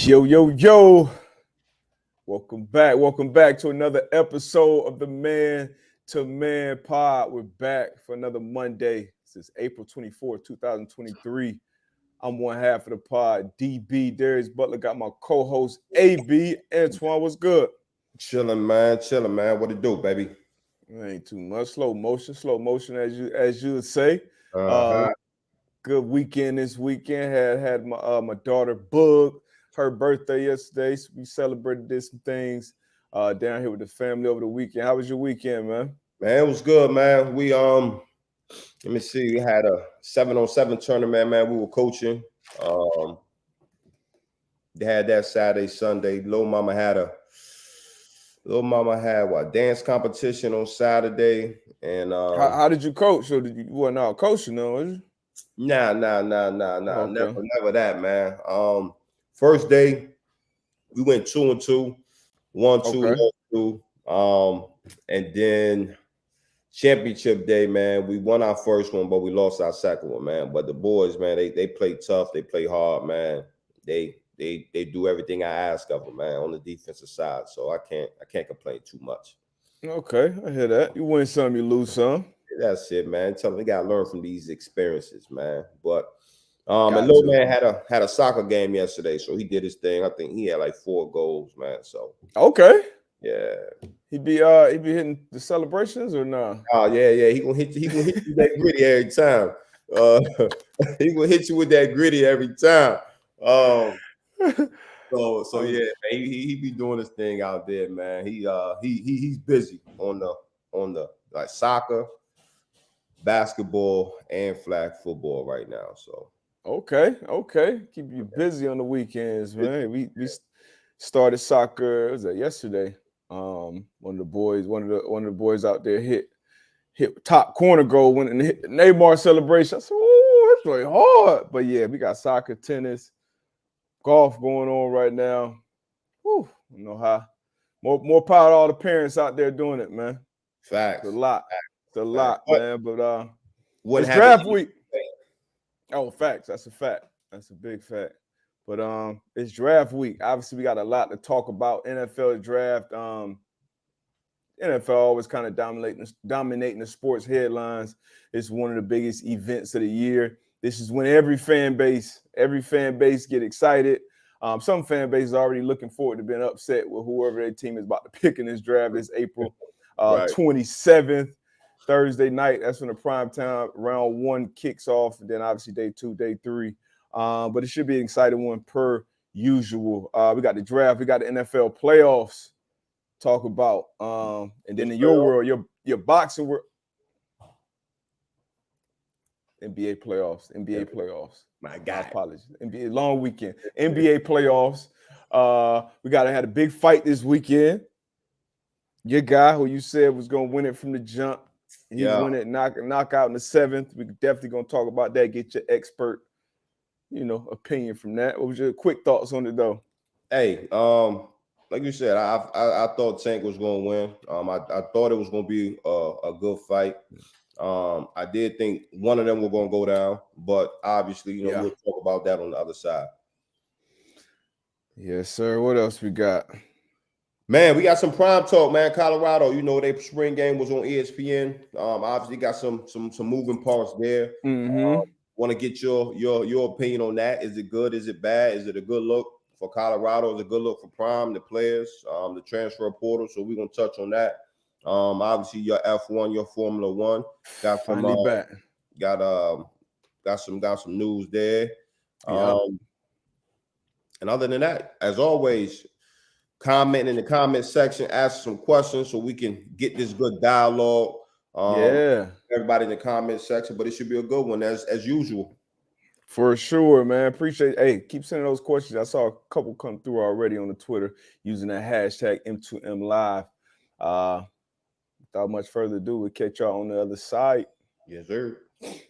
Yo, yo, yo. Welcome back to another episode of the Man to Man Pod. We're back for another Monday. This is April 24th, 2023. I'm one half of the pod, DB, Darius Butler. Got my co-host, AB. Antoine, what's good? Chilling, man. What it do, baby? Ain't too much. Slow motion, as you would say. Good weekend this weekend. Had my daughter Bug, her birthday yesterday. So we celebrated some things down here with the family over the weekend. How was your weekend, man? Man, it was good, man. We let me see. We had a 7-on-7 tournament, man. We were coaching. They had that Saturday, Sunday. Little mama had what, dance competition on Saturday. And how did you coach? So you weren't out coaching, though, was you? Nah. Okay. Never that, man. First day, we went 2-2, 1-2, 1-2. And then championship day, man, we won our first one, but we lost our second one, man. But the boys, man, they play tough, they play hard, man. They do everything I ask of them, man, on the defensive side. So I can't complain too much. Okay, I hear that. You win some, you lose some. That's it, man. Tell them they gotta learn from these experiences, man. But and little man had a soccer game yesterday, so he did his thing. I think he had like 4 goals, man. So okay, yeah. He be hitting the celebrations or no? Oh yeah. He gonna hit you with that gritty every time. He gonna hit you with that gritty every time. So yeah, man, he be doing his thing out there, man. He's busy on the like soccer, basketball, and flag football right now. So okay, keep you busy on the weekends, man. We started soccer. Was that yesterday? One of the boys out there hit top corner goal when and hit the Neymar celebration. I said, "Oh, that's really hard." But yeah, we got soccer, tennis, golf going on right now. Whew, you know how more power to all the parents out there doing it, man. Facts. It's a lot, man. But what it's draft week. Oh, facts. That's a fact. That's a big fact. But it's draft week. Obviously, we got a lot to talk about. NFL draft. NFL always kind of dominating the sports headlines. It's one of the biggest events of the year. This is when every fan base get excited. Some fan bases are already looking forward to being upset with whoever their team is about to pick in this draft. This April 27th, Thursday night. That's when the prime time round 1 kicks off. And then obviously day 2, day 3. But it should be an exciting one per usual. We got the draft. We got the NFL playoffs to talk about. And then in your world, your boxing world. NBA playoffs. My God. Apologies. NBA long weekend. NBA playoffs. We got to have a big fight this weekend. Your guy who you said was going to win it from the jump. He won it knockout in the 7th. We definitely going to talk about that. Get your expert, opinion from that. What was your quick thoughts on it though? Hey, like you said, I thought Tank was going to win. I thought it was going to be a good fight. I did think one of them were going to go down, but obviously, we'll talk about that on the other side. Yes, sir. What else we got? Man, we got some prime talk, man. Colorado, their spring game was on ESPN. Obviously got some moving parts there. Mm-hmm. Want to get your opinion on that? Is it good? Is it bad? Is it a good look for Colorado? Is it a good look for Prime, the players, the transfer portal? So we're gonna touch on that. Obviously your F1, your Formula 1 got some got some news there. And other than that, as always, comment in the comment section, ask some questions so we can get this good dialogue. Everybody in the comment section, but it should be a good one as usual. For sure, man. Appreciate it. Hey, keep sending those questions. I saw a couple come through already on the Twitter using that hashtag M2M Live. Without much further ado, we'll catch y'all on the other side. Yes, sir. Darius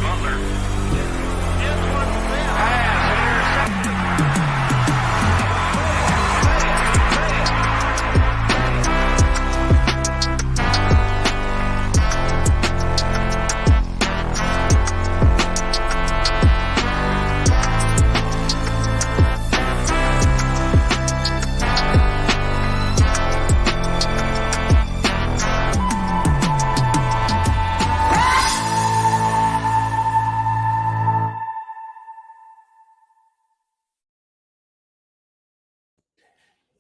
Butler. Antoine Bethea.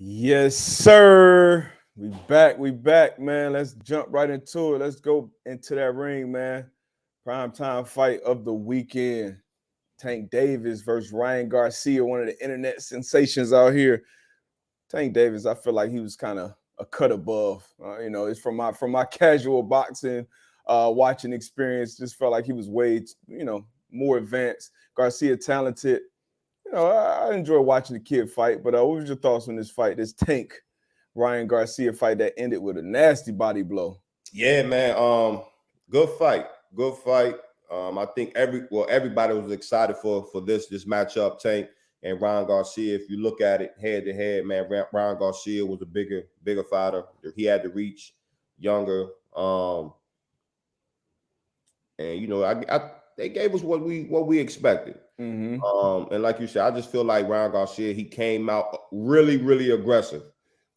Yes, sir. We back, man. Let's jump right into it. Let's go into that ring, man. Primetime fight of the weekend. Tank Davis versus Ryan Garcia, one of the internet sensations out here. Tank Davis, I feel like he was kind of a cut above. It's from my casual boxing watching experience. Just felt like he was way, more advanced. Garcia talented. I enjoy watching the kid fight, but what was your thoughts on this fight, this Tank Ryan Garcia fight that ended with a nasty body blow? Yeah, man. Good fight. I think everybody was excited for this matchup, Tank and Ryan Garcia. If you look at it head to head, man, Ryan Garcia was a bigger fighter. He had the reach, younger. And they gave us what we expected. Mm-hmm. And like you said, I just feel like Ryan Garcia, he came out really, really aggressive.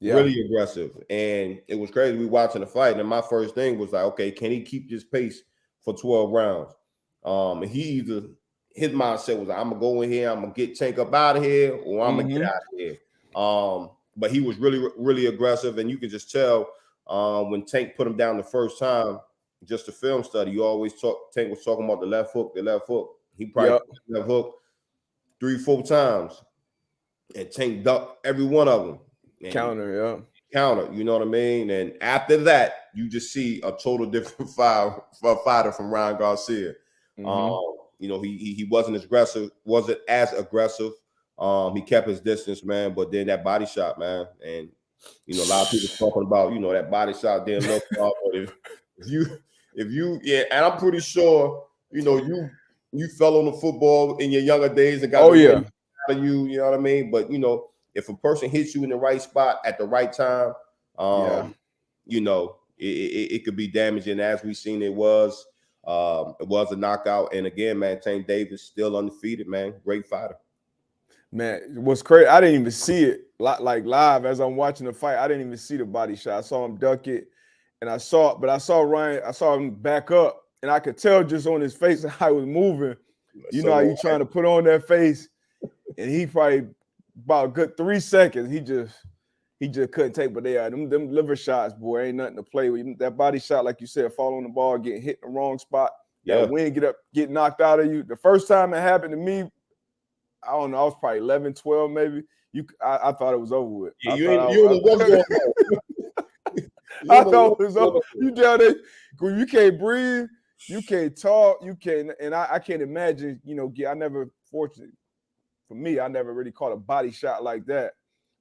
Yeah. Really aggressive. And it was crazy. We watching the fight, and my first thing was like, okay, can he keep this pace for 12 rounds? And his mindset was like, I'm gonna go in here, I'm gonna get Tank up out of here, or I'm gonna get out of here. But he was really, really aggressive, and you can just tell when Tank put him down the first time, just a film study. You always Tank was talking about the left hook. He probably put the left hook 3-4 times, and Tank ducked every one of them. Counter, you know what I mean? And after that, you just see a total different fighter from Ryan Garcia. Mm-hmm. He wasn't as aggressive. He kept his distance, man. But then that body shot, man, and a lot of people talking about that body shot didn't look off. But if you, and I'm pretty sure you fell on the football in your younger days and got out of you. You know what I mean? But if a person hits you in the right spot at the right time, it could be damaging. As we seen, it was a knockout. And again, man, Tank Davis still undefeated, man. Great fighter. Man, what's crazy, I didn't even see it like live as I'm watching the fight. I didn't even see the body shot. I saw him duck it, and I saw Ryan. I saw him back up, and I could tell just on his face how he was moving. How you trying to put on that face, and he probably about a good 3 seconds. He just couldn't take. But they are them liver shots, boy, ain't nothing to play with. That body shot, like you said, fall on the ball, getting hit in the wrong spot. That wind get knocked out of you. The first time it happened to me, I don't know, I was probably 11, 12 maybe. I thought it was over with. Yeah, I thought it was over. You down there, you can't breathe, you can't talk, you can't, and I can't imagine, for me, I never really caught a body shot like that.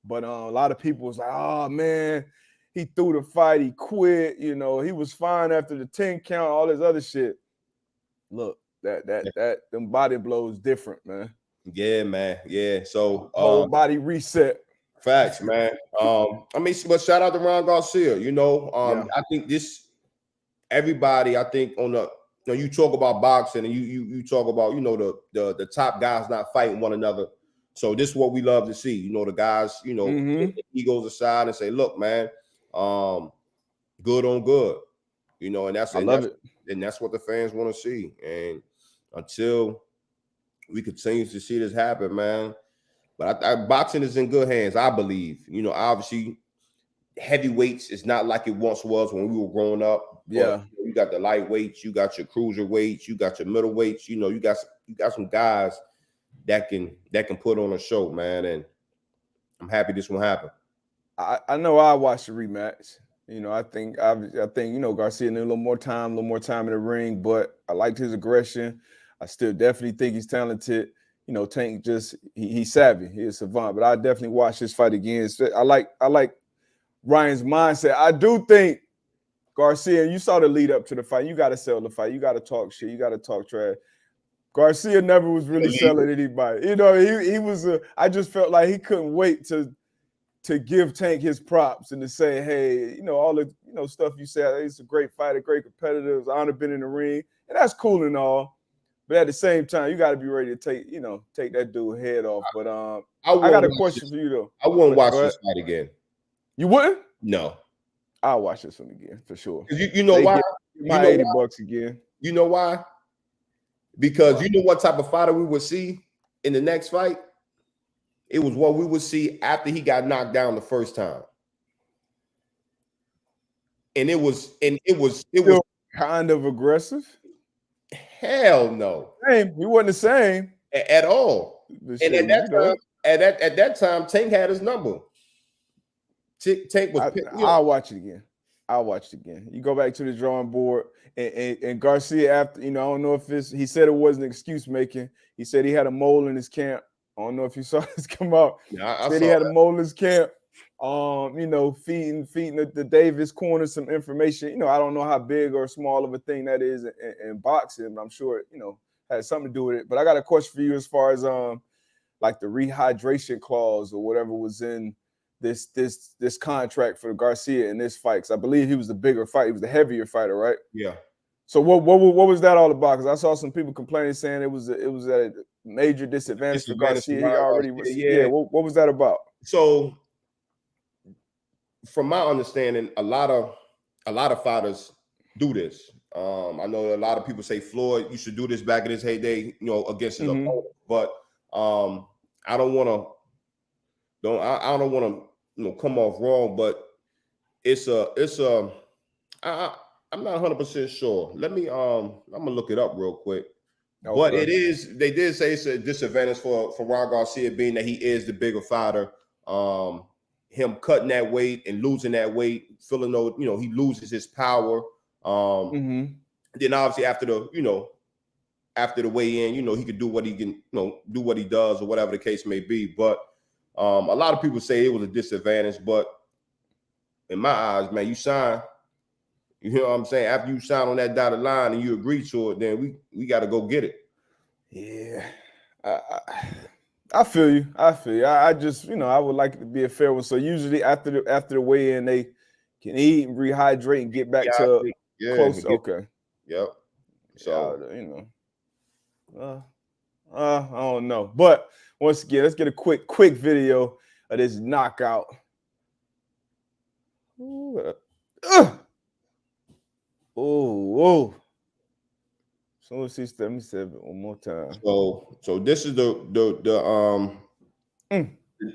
But a lot of people was like, oh man, he threw the fight, he quit, he was fine after the 10 count, all this other shit. Look, that them body blows different, man. Yeah, man. Yeah. So whole body reset. Facts, man. But shout out to Ryan Garcia. I think everybody, I think you talk about boxing and you talk about, the top guys not fighting one another. So this is what we love to see. The guys, get the egos aside and say, look, man, good on good. And that's what the fans want to see. And until we continue to see this happen, man. But boxing is in good hands, I believe. Obviously, heavyweights is not like it once was when we were growing up. Yeah, you got the lightweights, you got your cruiserweights, you got your middleweights. You got some guys that can put on a show, man. And I'm happy this one happened. I know I watched the rematch. I think Garcia needed a little more time in the ring, but I liked his aggression. I still definitely think he's talented. Tank he's savvy. He's a savant. But I definitely watch this fight again. I like Ryan's mindset. I do think Garcia, and you saw the lead up to the fight. You got to sell the fight. You got to talk shit. You got to talk trash. Garcia never was really selling anybody. He was. I just felt like he couldn't wait to give Tank his props and to say, hey, all the stuff you said. He's a great fighter, great competitor. It's an honor being in the ring, and that's cool and all. But at the same time, you got to be ready to take that dude head off. But I got a question for you though. I wouldn't watch this fight again. You wouldn't? No. I'll watch this one again for sure. You know why? My $80 again. You know why? Because you know what type of fighter we would see in the next fight? It was what we would see after he got knocked down the first time. And it was kind of aggressive. Hell no. Same. He wasn't the same At all. But and shit, at that time, Tank had his number. Tank was. I'll watch it again. You go back to the drawing board, and Garcia, after, I don't know if he said it wasn't excuse making. He said he had a mole in his camp. I don't know if you saw this come out. Yeah, I said he had a mole in his camp. Feeding the Davis corner some information. I don't know how big or small of a thing that is in boxing. I'm sure it, has something to do with it. But I got a question for you as far as like the rehydration clause or whatever was in this contract for Garcia in this fight. Because I believe he was the bigger fight. He was the heavier fighter, right? Yeah. So what was that all about? Because I saw some people complaining, saying it was at a major disadvantage for Garcia. He already was. Yeah. What was that about? So, from my understanding, a lot of fighters do this. I know a lot of people say Floyd used to do this back in his heyday, against his opponent. But I don't want to come off wrong, but I'm not 100% sure. Let me I'm gonna look it up real quick. Okay. But they did say it's a disadvantage for Ron Garcia, being that he is the bigger fighter. Him cutting that weight and losing that weight, feeling though, he loses his power. Then obviously after the weigh-in, he could do what he can, do what he does or whatever the case may be. But a lot of people say it was a disadvantage, but in my eyes, man, you sign. You know what I'm saying? After you sign on that dotted line and you agree to it, then we got to go get it. Yeah. I feel you. I just, I would like it to be a fair one. So usually after the weigh-in, they can eat and rehydrate and get back to close. Okay. Yep. So I don't know. But once again, let's get a quick video of this knockout. Oh. So let's see 77 one more time. So this is the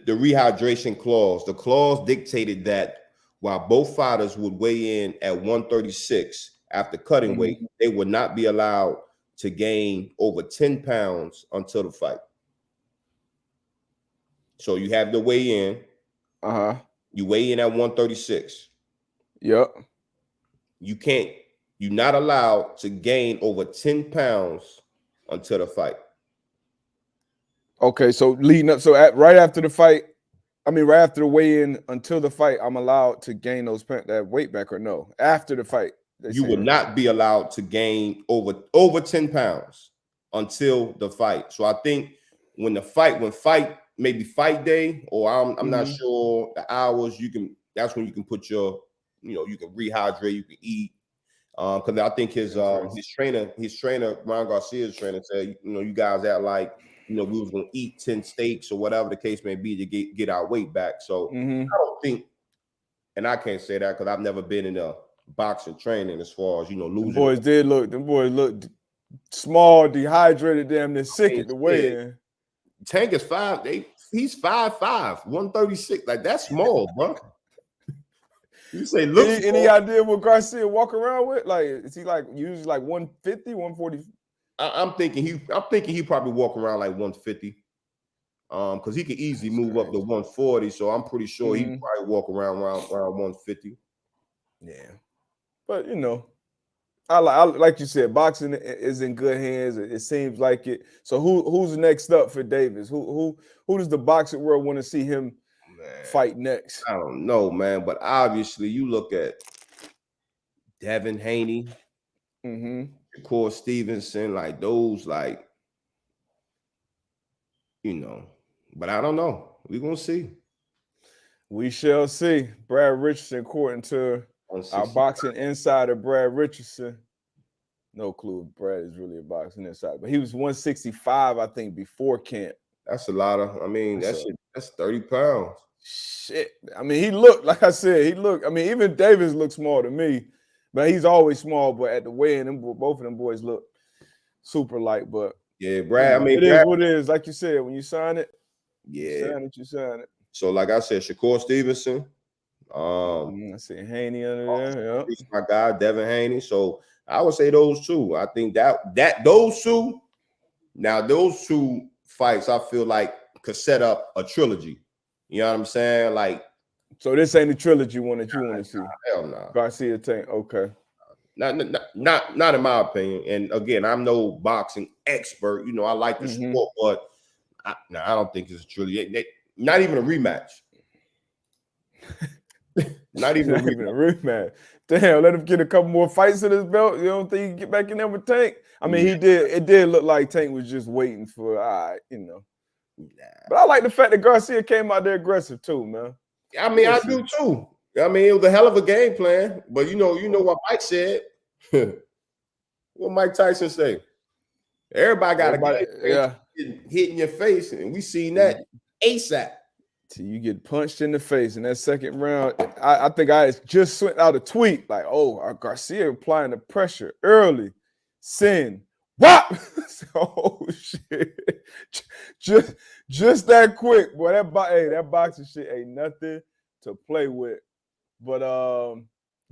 rehydration clause. The clause dictated that while both fighters would weigh in at 136 after cutting weight, they would not be allowed to gain over 10 pounds until the fight. So you have the weigh in. You weigh in at 136. Yep. You're not allowed to gain over 10 pounds until the fight. Okay, so leading up, right after the fight, right after the weigh-in until the fight, I'm allowed to gain that weight back, or no? After the fight, you would not be allowed to gain over 10 pounds until the fight. So I think maybe fight day, or I'm not sure the hours, that's when you can put your, you can rehydrate, you can eat. Because I think his trainer, Ron Garcia's trainer, said, you guys act like, we was gonna eat 10 steaks or whatever the case may be to get our weight back. So I don't think, and I can't say that because I've never been in a boxing training as far as losing. Them boys looked small, dehydrated, damn near sick at the weigh-in. Tank is 5'8". He's 5'5", 136. Like, that's small, bro. You say look. Any idea what Garcia walk around with? Like, is he like usually like 150, 140? I'm thinking he probably walk around like 150. Because he could easily move up to 140. So I'm pretty sure he probably walk around 150. Yeah. But I like you said, boxing is in good hands. It seems like it. So who's next up for Davis? Who does the boxing world want to see him fight next? I don't know, man. But obviously, you look at Devin Haney, Shakur Stevenson, like those, like But I don't know. We're gonna see. We shall see. Brad Richardson, according to our boxing insider, Brad Richardson. No clue if Brad is really a boxing insider, but he was 165, I think, before camp. That's a lot of. That's 30 pounds. Shit. He looked, like I said, even Davis looked small to me, but he's always small. But at the weigh-in, both of them boys look super light. But yeah, Brad. It is what it is. Like you said, when you sign it, Yeah. You saying it. So, like I said, Shakur Stevenson. I see Haney under there. Yep. My guy, Devin Haney. So I would say those two. I think that those two. Now, those two fights, I feel like could set up a trilogy. You know what I'm saying? Like, so this ain't the trilogy one that you want to see. Hell no. Nah. Garcia Tank. Okay. Not in my opinion. And again, I'm no boxing expert. You know, I like the sport, but I don't think it's a trilogy. Not even a rematch. Not even a rematch. Damn, let him get a couple more fights in his belt. You don't think he can get back in there with Tank? I mean, he did. It did look like Tank was just waiting for, you know. Nah. But I like the fact that Garcia came out there aggressive too, man. I mean, I do too. I mean, it was a hell of a game plan. But you know what Mike said. What Mike Tyson say? Everybody got a hit in your face, and we seen that ASAP. Till you get punched in the face in that second round. I think I just sent out a tweet like, "Oh, Garcia applying the pressure early, sin, whop." Oh shit, just that quick, boy. That boxing shit ain't nothing to play with. But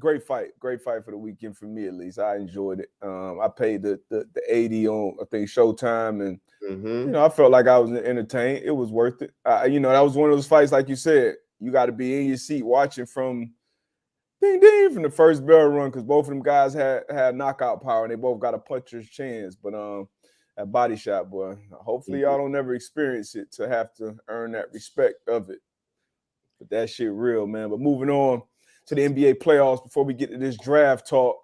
great fight for the weekend for me at least. I enjoyed it. I paid the 80 on I think Showtime, and you know I felt like I was entertained. It was worth it. You know that was one of those fights like you said. You got to be in your seat watching from ding ding from the first bell run because both of them guys had knockout power and they both got a puncher's chance. But that body shot, boy. Hopefully y'all don't ever experience it to have to earn that respect of it. But that shit real, man. But moving on to the NBA playoffs before we get to this draft talk.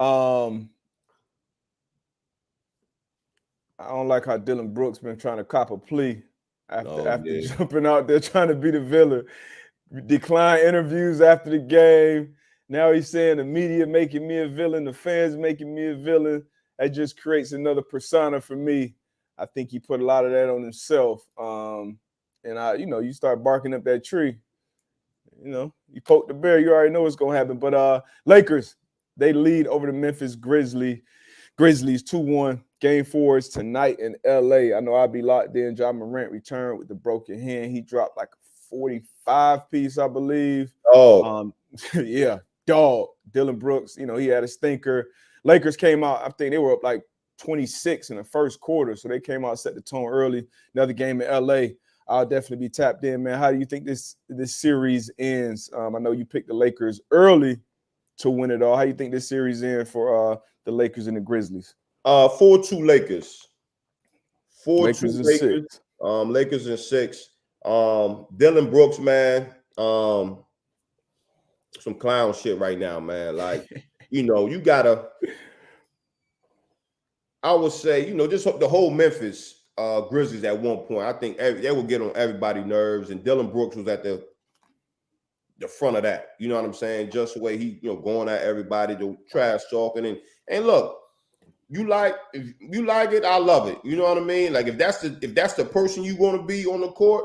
I don't like how Dylan Brooks been trying to cop a plea after jumping out there trying to be the villain. Decline interviews after the game. Now he's saying the media making me a villain, the fans making me a villain. That just creates another persona for me. I think he put a lot of that on himself. And you start barking up that tree. You know, you poke the bear, you already know what's gonna happen. But Lakers, they lead over the Memphis Grizzlies 2-1. Game 4 is tonight in LA. I know I'll be locked in. Ja Morant returned with the broken hand. He dropped like a 45-piece, I believe. Yeah, dog. Dylan Brooks, you know, he had a stinker. Lakers came out, I think they were up like 26 in the first quarter. So they came out, set the tone early. Another game in LA. I'll definitely be tapped in, man. How do you think this series ends? I know you picked the Lakers early to win it all. How do you think this series ends for the Lakers and the Grizzlies? 4-2 Lakers. 4-2 Lakers. Lakers in 6. Dylan Brooks, man. Some clown shit right now, man. Like, you know, you gotta. I would say, you know, just the whole Memphis Grizzlies at one point. I think they will get on everybody's nerves, and Dylan Brooks was at the front of that. You know what I'm saying? Just the way he, you know, going at everybody, the trash talking, and look. If you like it, I love it. You know what I mean? Like if that's the person you want to be on the court,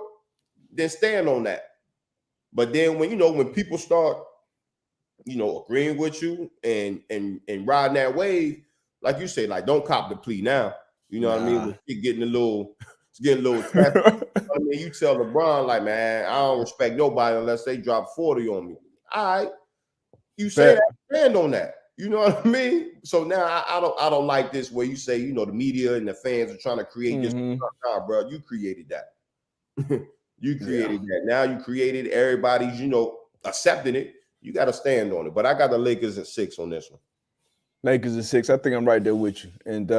then stand on that. But then when people start, you know, agreeing with you and riding that wave, like you say, like don't cop the plea now. You know what I mean? It's getting a little traffic. You know what I mean? You tell LeBron, like, man, I don't respect nobody unless they drop 40 on me. All right. You say that, stand on that. You know what I mean? So now I don't like this where you say, you know, the media and the fans are trying to create this. Nah, bro, you created that. You created that. Now you created everybody's, you know, accepting it. You got to stand on it. But I got the Lakers at 6 on this one. Lakers at 6. I think I'm right there with you. And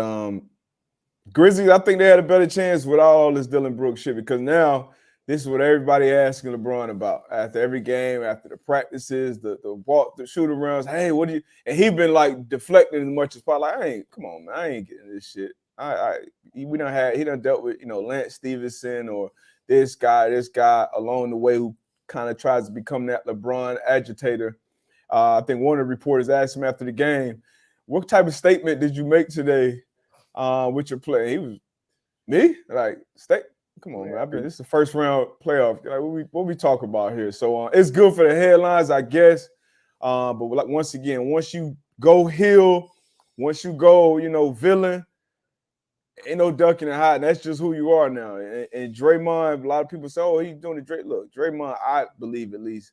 Grizzlies, I think they had a better chance with all this Dylan Brooks shit because now this is what everybody asking LeBron about after every game, after the practices, the walk, the shoot arounds. Hey, what do you? And he been like deflecting as much as possible. Like, come on, man, I ain't getting this shit. He done dealt with, you know, Lance Stevenson or this guy along the way who kind of tries to become that LeBron agitator. I think one of the reporters asked him after the game, "What type of statement did you make today with your play?" He was, "Me? Like, come on, man. This is the first round playoff. Like, what we talk about here?" So it's good for the headlines, I guess. But like once again, once you go heel, once you go, you know, villain, Ain't no ducking and hiding. That's just who you are now. And Draymond, a lot of people say, oh, he's doing the Drake. Look, Draymond, I believe at least,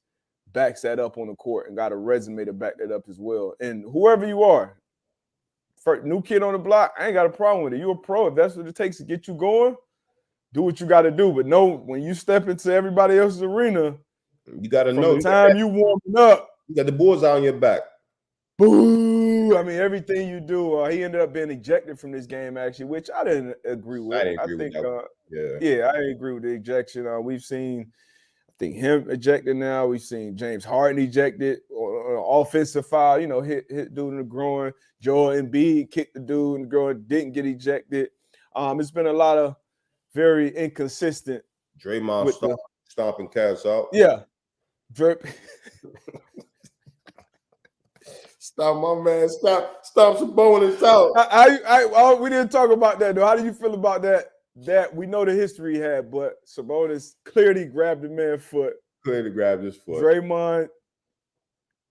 backs that up on the court and got a resume to back that up as well. And whoever you are, for new kid on the block, I ain't got a problem with it. You're a pro. If that's what it takes to get you going, do what you got to do. But no, when you step into everybody else's arena, you got to from know the time you warming up, you got the bullseye on your back. boo! I mean, everything you do. He ended up being ejected from this game, actually, which I didn't agree with. I think, yeah, I agree with the ejection. We've seen, I think, him ejected now. We've seen James Harden ejected on an offensive foul. You know, hit dude in the groin. Joel Embiid kicked the dude in the groin, didn't get ejected. It's been a lot of very inconsistent. Draymond stomping cats out. Yeah. Stop, my man. Stop Sabonis out. We didn't talk about that, though. How do you feel about that? That we know the history he had, but Sabonis clearly grabbed the man's foot. Clearly grabbed his foot. Draymond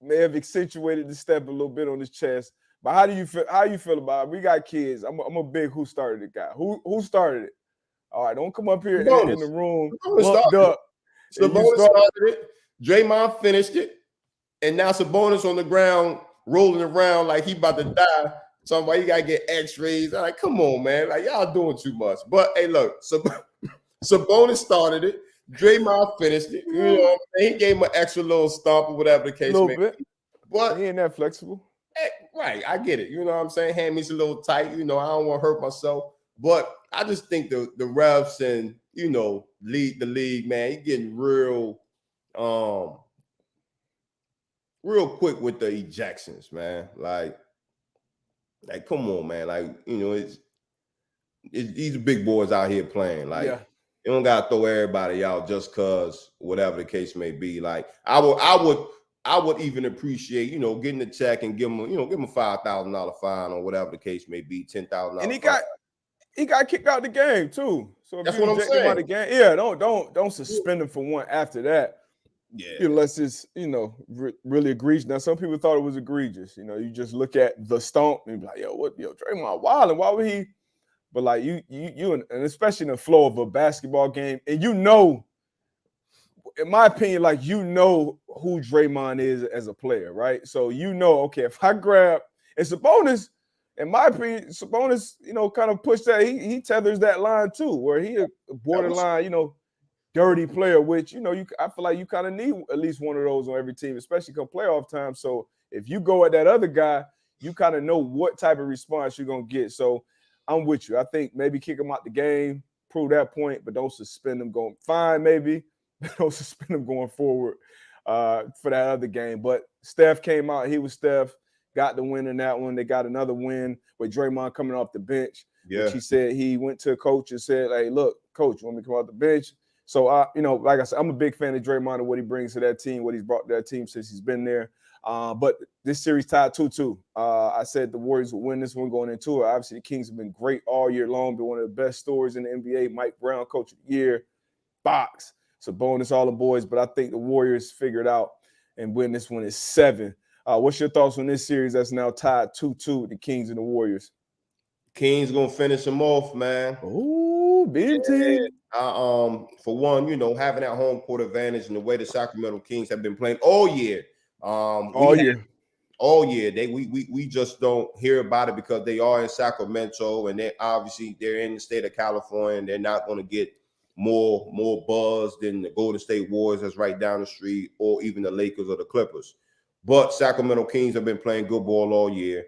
may have accentuated the step a little bit on his chest. But how do you feel? How you feel about it? We got kids. I'm a big who started it guy. Who started it? All right, don't come up here in the room lumped up. Sabonis started it. Draymond finished it, and now Sabonis on the ground rolling around like he about to die. Somebody you gotta get X-rays. I'm like, come on, man. Like, y'all doing too much. But hey, look, Sabonis started it. Draymond finished it. You know, he gave him an extra little stomp or whatever the case may be. But he ain't that flexible. Right, I get it. You know what I'm saying? Hand me's a little tight. You know, I don't want to hurt myself. But I just think the refs and, you know, the league, man, he getting real quick with the ejections, man. Like, come on, man. Like, you know, it's these big boys out here playing. Like, you don't gotta throw everybody out just cause whatever the case may be. Like, I would even appreciate, you know, getting the check and give him a $5,000 fine or whatever the case may be, $10,000. And he got kicked out the game too. So if that's you what I'm eject him saying. out the game, don't suspend him for one after that. Yeah, unless it's, you know, really egregious. Now, some people thought it was egregious. You know, you just look at the stomp and be like, Draymond wilding. Why would he? But like you, and especially in the flow of a basketball game, and you know, in my opinion, like you know who Draymond is as a player, right? So you know, okay, if I grab, and Sabonis, in my opinion, Sabonis, you know, kind of pushed that. He tethers that line too, where he a borderline, you know, dirty player, which, you know, I feel like you kind of need at least one of those on every team, especially come playoff time. So if you go at that other guy, you kind of know what type of response you're going to get. So I'm with you. I think maybe kick him out the game, prove that point, but don't suspend him going fine, maybe. Don't suspend him going forward for that other game. But Steph came out. He was Steph, got the win in that one. They got another win with Draymond coming off the bench. Yeah. Which he said he went to a coach and said, hey, look, coach, you want me to come off the bench? So, you know, like I said, I'm a big fan of Draymond and what he brings to that team, what he's brought to that team since he's been there. But this series tied 2-2. I said the Warriors would win this one going into it. Obviously, the Kings have been great all year long, been one of the best stories in the NBA. Mike Brown, Coach of the Year, Box. Sabonis, all the boys. But I think the Warriors figured out and win this one is 7. What's your thoughts on this series that's now tied 2-2 with the Kings and the Warriors? Kings going to finish them off, man. Ooh, big team. For one, you know, having that home court advantage and the way the Sacramento Kings have been playing all year. All year. We just don't hear about it because they are in Sacramento and they're in the state of California and they're not going to get more buzz than the Golden State Warriors that's right down the street or even the Lakers or the Clippers. But Sacramento Kings have been playing good ball all year.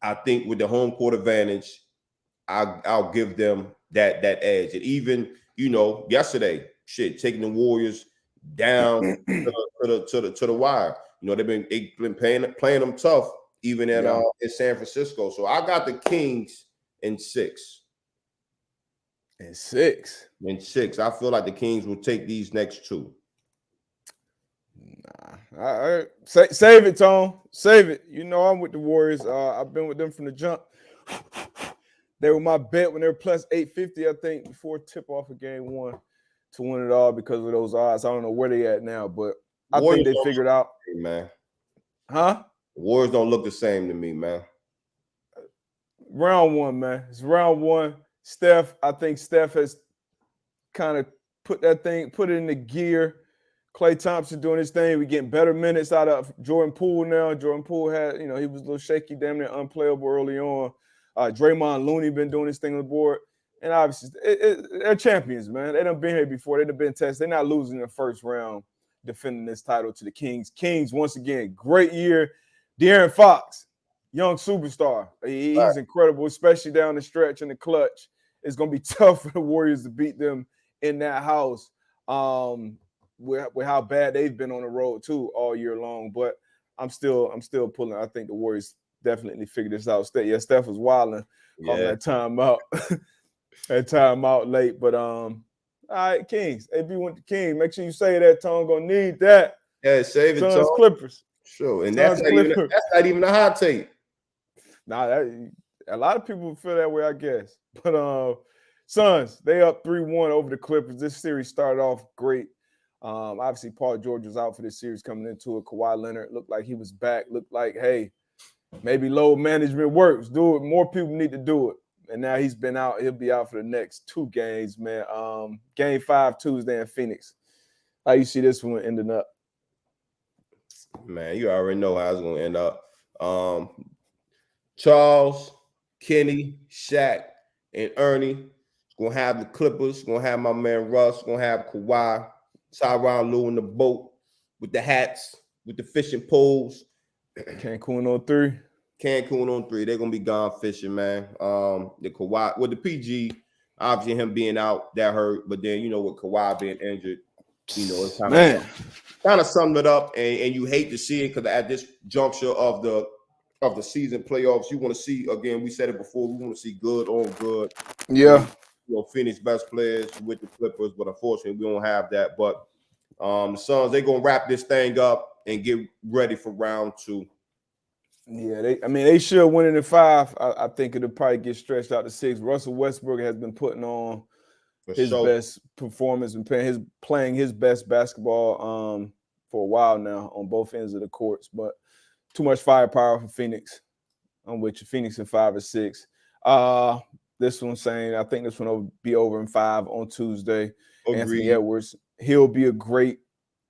I think with the home court advantage, I'll give them that edge. And even, you know, yesterday, taking the Warriors down to the wire. You know, they've been playing them tough, even in San Francisco. So I got the Kings in 6. In 6. I feel like the Kings will take these next 2. Nah, all right. Save it, Tone. Save it. You know I'm with the Warriors. I've been with them from the jump. They were my bet when they were plus 850, I think, before tip-off of game 1 to win it all because of those odds. I don't know where they at now, but I think they figured out. Man. Huh? The Warriors don't look the same to me, man. round one, man. It's round one. I think Steph has kind of put it in the gear. Klay Thompson doing his thing. We're getting better minutes out of Jordan Poole now. Jordan Poole had, he was a little shaky, damn near unplayable early on. Draymond Looney been doing his thing on the board. And obviously, they're champions, man. They done been here before. They done been tested. They're not losing in the first round defending this title to the Kings. Kings, once again, great year. De'Aaron Fox, young superstar. He's incredible, especially down the stretch in the clutch. It's going to be tough for the Warriors to beat them in that house. With how bad they've been on the road too all year long, but I'm still pulling. I think the Warriors definitely figured this out. Steph was wilding on that timeout, late. But all right, Kings. If you want the Kings, make sure you say that. Tom gonna need that. Yeah, save it. Suns Clippers. Sure, and that's not even a hot take. Nah, a lot of people feel that way, I guess. But Suns, they up 3-1 over the Clippers. This series started off great. Obviously, Paul George was out for this series coming into it. Kawhi Leonard looked like he was back. Looked like, hey, maybe load management works. Do it. More people need to do it. And now he's been out. He'll be out for the next 2 games, man. Game 5 Tuesday in Phoenix. How you see this one ending up? Man, you already know how it's going to end up. Charles, Kenny, Shaq, and Ernie. Going to have the Clippers. Going to have my man Russ. Going to have Kawhi. Tyronn Lue in the boat with the hats, with the fishing poles. Cancun on 3. They're gonna be gone fishing, man. The Kawhi with the PG, obviously him being out that hurt, but then with Kawhi being injured, it's kind of summed it up, and you hate to see it because at this juncture of the season playoffs, you want to see again. We said it before. We want to see good on good. Yeah. Finish best players with the Clippers, but unfortunately we don't have that. But the Suns, they're gonna wrap this thing up and get ready for round 2. Yeah, they should win it in 5. I think it'll probably get stretched out to 6. Russell Westbrook has been putting on his best performance and playing his best basketball for a while now on both ends of the courts. But too much firepower for Phoenix. I'm with you. Phoenix in 5 or 6. This one saying, I think this one will be over in 5 on Tuesday. Agreed. Anthony Edwards, he'll be a great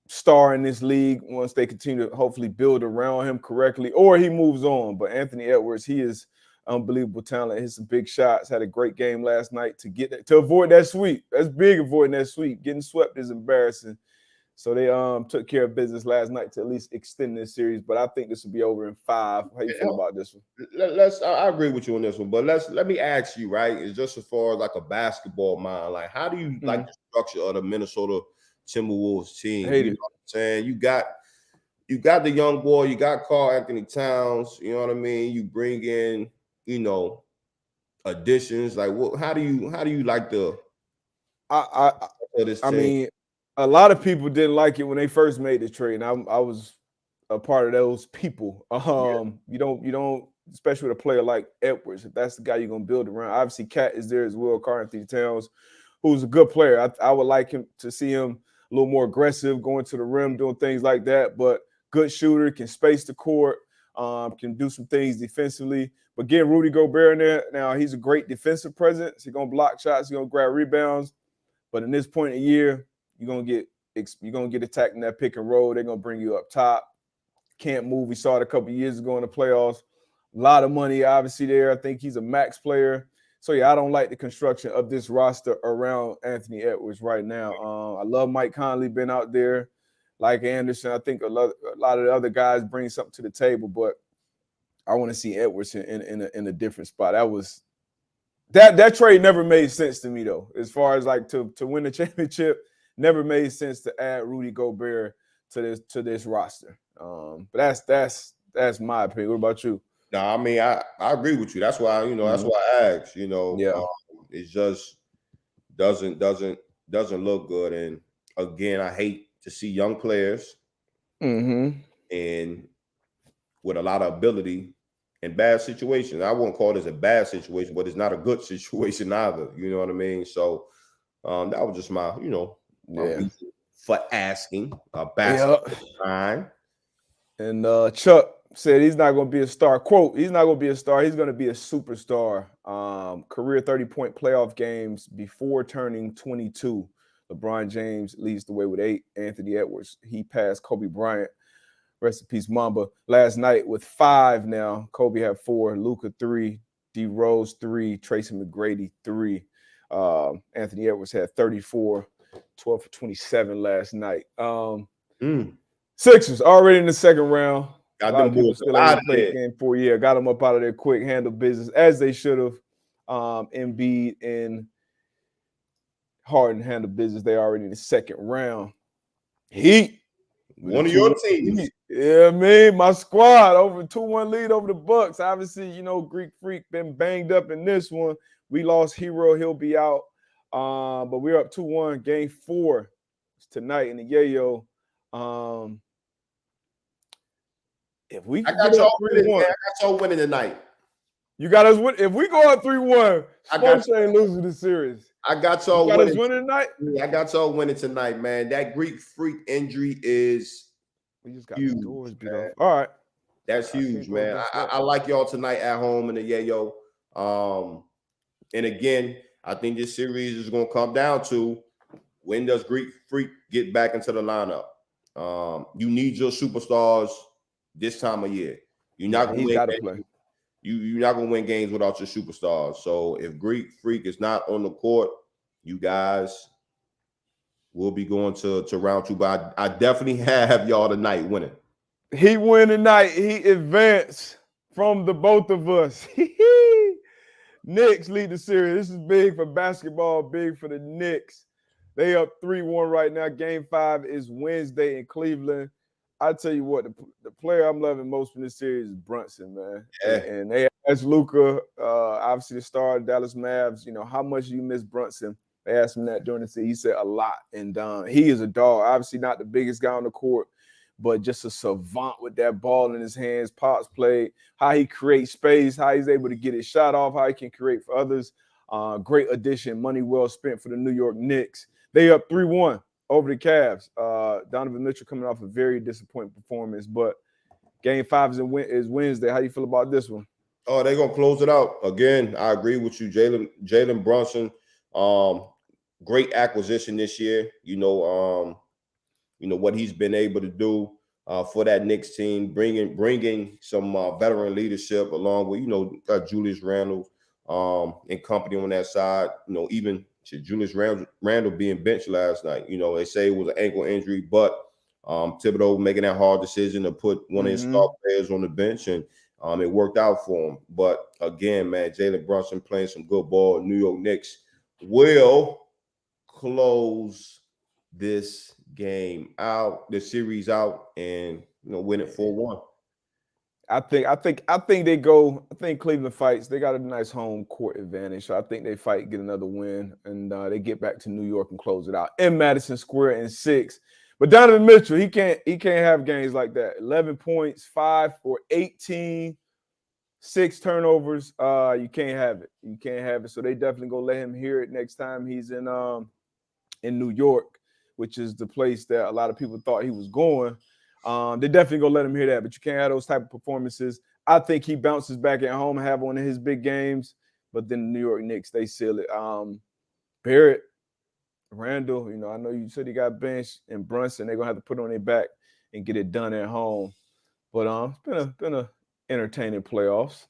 star in this league once they continue to hopefully build around him correctly, or he moves on. But Anthony Edwards, he is unbelievable talent. Hit some big shots. Had a great game last night to avoid that sweep. That's big, avoiding that sweep. Getting swept is embarrassing. So they took care of business last night to at least extend this series. But I think this will be over in 5. How you feel about this one? I agree with you on this one, but let me ask you, right? It's just as far as like a basketball mind, like how do you like the structure of the Minnesota Timberwolves team? Hate you know it. what I'm saying? You got the young boy, you got Karl Anthony Towns, you know what I mean? You bring in, additions. Like how do you like the I mean, a lot of people didn't like it when they first made the trade, and I was a part of those people. You don't, especially with a player like Edwards, if that's the guy you're gonna build around. Obviously, Cat is there as well, Karl Anthony Towns, who's a good player. I would like him to see him a little more aggressive, going to the rim, doing things like that. But good shooter, can space the court, can do some things defensively. But getting Rudy Gobert in there now, he's a great defensive presence. He's gonna block shots, he's gonna grab rebounds. But in this point in the year, you're gonna get attacked in that pick and roll. They're gonna bring you up top. Can't move. We saw it a couple of years ago in the playoffs. A lot of money, obviously, there. I think he's a max player. So yeah, I don't like the construction of this roster around Anthony Edwards right now. I love Mike Conley being out there, like Anderson. I think a lot of the other guys bring something to the table, but I want to see Edwards in a different spot. That trade never made sense to me though. As far as like to win the championship, never made sense to add Rudy Gobert to this roster. But that's my opinion. What about you? No, I mean I agree with you. That's why that's why I asked. Yeah. It just doesn't look good. And again, I hate to see young players and with a lot of ability in bad situations. I won't call this a bad situation, but it's not a good situation either. You know what I mean? So that was just my reason for asking a basketball time. And Chuck, said he's not going to be a star. Quote, he's not going to be a star. He's going to be a superstar. Career 30-point playoff games before turning 22. LeBron James leads the way with 8. Anthony Edwards, he passed Kobe Bryant. Rest in peace, Mamba. Last night with 5 now. Kobe had 4. Luka 3. D. Rose 3. Tracy McGrady 3. Anthony Edwards had 34. 12 for 27 last night. Sixers already in the second round. Got them boys out of there. Game 4. Yeah, got them up out of there quick, handle business as they should have. Embiid and Harden handle business. They already in the second round. Heat. One of your teams. Yeah, my squad over 2-1 lead over the Bucks. Obviously, Greek Freak been banged up in this one. We lost Hero. He'll be out. But we're up 2-1. Game 4 is tonight in the Yayo. If we I got y'all winning tonight. You got us win. If we go up 3-1, Sports ain't losing the series. I got y'all winning tonight. Yeah, I got y'all winning tonight, man. That Greek Freak injury is we just got huge, the doors beat off. All right. That's huge, man. I like y'all tonight at home in the Yayo. And again, I think this series is going to come down to when does Greek Freak get back into the lineup. You need your superstars this time of year. You're not going to win. You're not going to win games without your superstars. So if Greek Freak is not on the court, you guys will be going to round 2. But I definitely have y'all tonight winning. He win tonight. He advanced from the both of us. Knicks lead the series. This is big for basketball, big for the Knicks. They up 3-1 right now. Game 5 is Wednesday in Cleveland. I tell you what, the player I'm loving most from this series is Brunson, man. Yeah. And they asked Luka, obviously the star of Dallas Mavs, how much do you miss Brunson? They asked him that during the season. He said a lot. And he is a dog. Obviously not the biggest guy on the court, but just a savant with that ball in his hands. Pops played, how he creates space, how he's able to get his shot off, how he can create for others. Great addition, money well spent for the New York Knicks. They up 3-1 over the Cavs. Donovan Mitchell coming off a very disappointing performance, but Game 5 is Wednesday. How you feel about this one? Oh, they're gonna close it out again. I agree with you, Jalen Brunson. Great acquisition this year. What he's been able to do for that Knicks team, bringing some veteran leadership along with Julius Randle and company on that side. Even Julius Randle being benched last night. They say it was an ankle injury, but Thibodeau making that hard decision to put one of his star players on the bench, and it worked out for him. But again, man, Jalen Brunson playing some good ball. New York Knicks will close this game out, the series out, and win it 4-1. I think they go. I think Cleveland fights. They got a nice home court advantage, so I think they fight, get another win, and they get back to New York and close it out in Madison Square in 6. But Donovan Mitchell, he can't have games like that. 11 points, 5 for 18, 6 turnovers. You can't have it. You can't have it. So they definitely gonna let him hear it next time he's in New York, which is the place that a lot of people thought he was going. They definitely gonna let him hear that, but you can't have those type of performances. I think he bounces back at home and have one of his big games, but then the New York Knicks, they seal it. Barrett, Randall, I know you said he got benched, and Brunson, they're gonna have to put on their back and get it done at home. But it's been a entertaining playoffs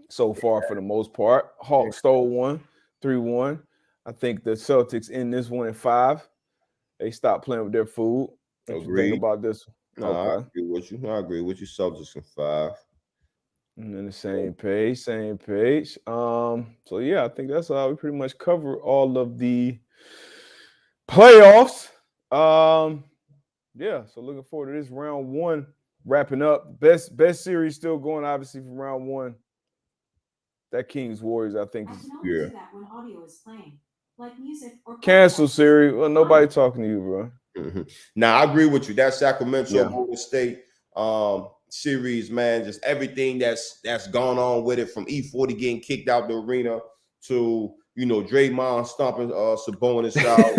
so far for the most part. Hawks stole one, 3-1. I think the Celtics end this one in 5. They stopped playing with their food. What you think about this one? No, okay. I agree with you. Celtics in 5. And then the same page. So yeah, I think that's all. We pretty much cover all of the playoffs. Yeah, so looking forward to this round 1 wrapping up. Best series still going, obviously, from round 1. That Kings Warriors, I think, is that when audio is playing, like music or cancel series. Well, nobody talking to you, bro. Mm-hmm. Now I agree with you. That Sacramento Golden State series, man, just everything that's gone on with it, from E40 getting kicked out the arena to Draymond stomping Sabonis out.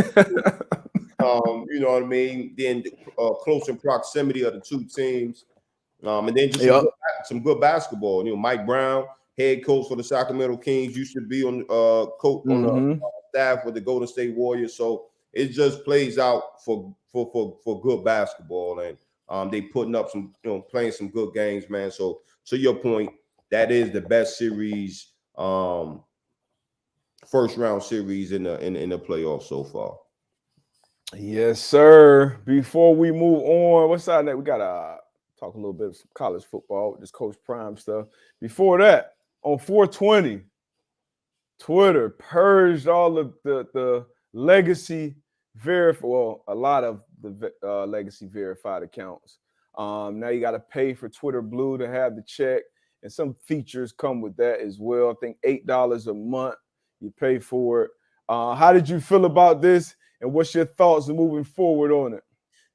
You know what I mean? Then close in proximity of the two teams. And then just some good basketball. You know, Mike Brown, head coach for the Sacramento Kings, used to be on coach on the staff with the Golden State Warriors. So it just plays out for good basketball, and they putting up some, playing some good games, man. So to your point, that is the best series, first round series in the playoffs so far. Yes, sir. Before we move on, what's our next? We gotta talk a little bit of some college football with this Coach Prime stuff. Before that, on 420, Twitter purged all of the legacy a lot of the legacy verified accounts. Now you got to pay for Twitter Blue to have the check, and some features come with that as well. I think $8 a month you pay for it. How did you feel about this, and what's your thoughts moving forward on it?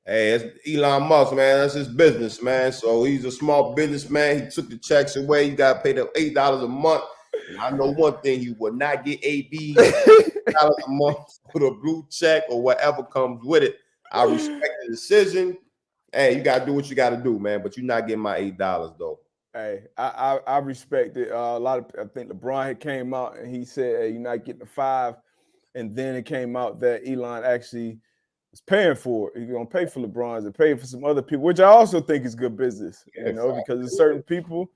Hey, it's Elon Musk, man. That's his business, man. So he's a small businessman. He took the checks away. You got to pay the $8 a month. And I know one thing: you will not get AB $8 a month for the blue check or whatever comes with it. I respect the decision. Hey, you got to do what you got to do, man. But you're not getting my $8 though. Hey, I respect it. I think LeBron had came out and he said, "Hey, you're not getting the $5." And then it came out that Elon actually was paying for it. He's gonna pay for LeBron's and pay for some other people, which I also think is good business. Because there's certain people,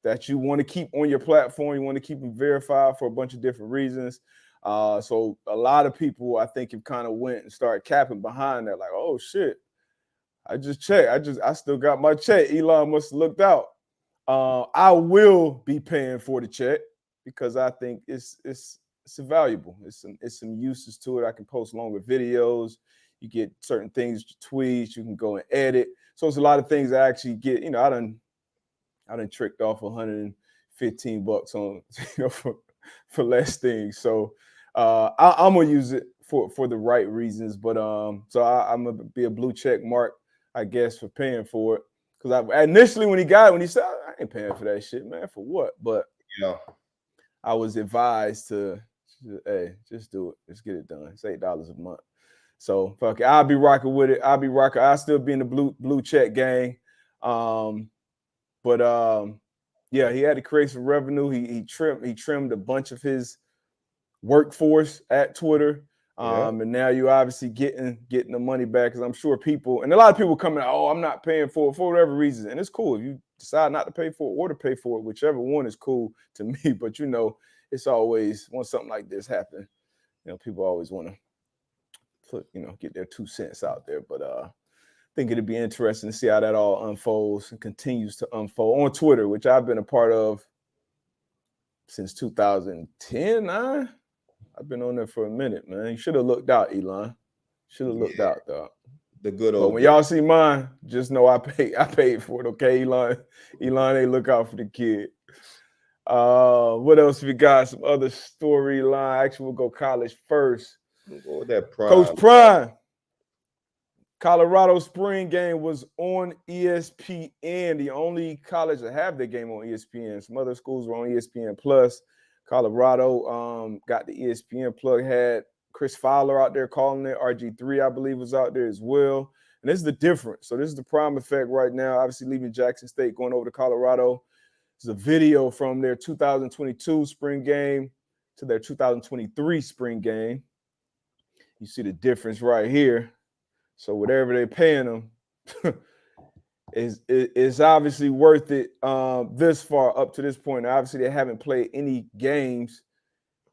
that you want to keep on your platform. You want to keep them verified for a bunch of different reasons. So a lot of people, I think, have kind of went and started capping behind that, like, oh shit, I just checked. I still got my check. Elon must have looked out. I will be paying for the check because I think it's valuable. It's some uses to it. I can post longer videos. You get certain things, tweets. You can go and edit. So it's a lot of things I actually get. I done tricked off $115 on for less things. So I'm gonna use it for the right reasons. But so I'm gonna be a blue check mark, I guess, for paying for it. Because initially when he said, I ain't paying for that shit, man, for what? But I was advised to, hey, just do it. Just get it done. It's $8 a month. So fuck it. I'll be rocking with it. I'll still be in the blue check gang. But he had to create some revenue. He trimmed a bunch of his workforce at Twitter. And now you're obviously getting the money back, because I'm sure people, and a lot of people coming out, oh, I'm not paying for it for whatever reason. And it's cool if you decide not to pay for it or to pay for it, whichever one is cool to me. But it's always, when something like this happen, people always want to get their 2 cents out there. But I think it'd be interesting to see how that all unfolds and continues to unfold on Twitter, which I've been a part of since 2010. I've been on there for a minute, man. You should have looked out, Elon. Should have looked out, dog. The good old. But when y'all see mine, just know I paid for it, okay, Elon? Elon, they look out for the kid. What else we got? Some other storyline. Actually, we'll go college first. We'll go with that Prime. Coach Prime. Colorado spring game was on ESPN, the only college to have their game on ESPN. Some other schools were on ESPN Plus. Colorado got the ESPN plug, had Chris Fowler out there calling it. RG3, I believe, was out there as well. And this is the difference. So this is the Prime effect right now, obviously leaving Jackson State, going over to Colorado. This is a video from their 2022 spring game to their 2023 spring game. You see the difference right here. So whatever they're paying them is obviously worth it this far up to this point. Now, obviously, they haven't played any games.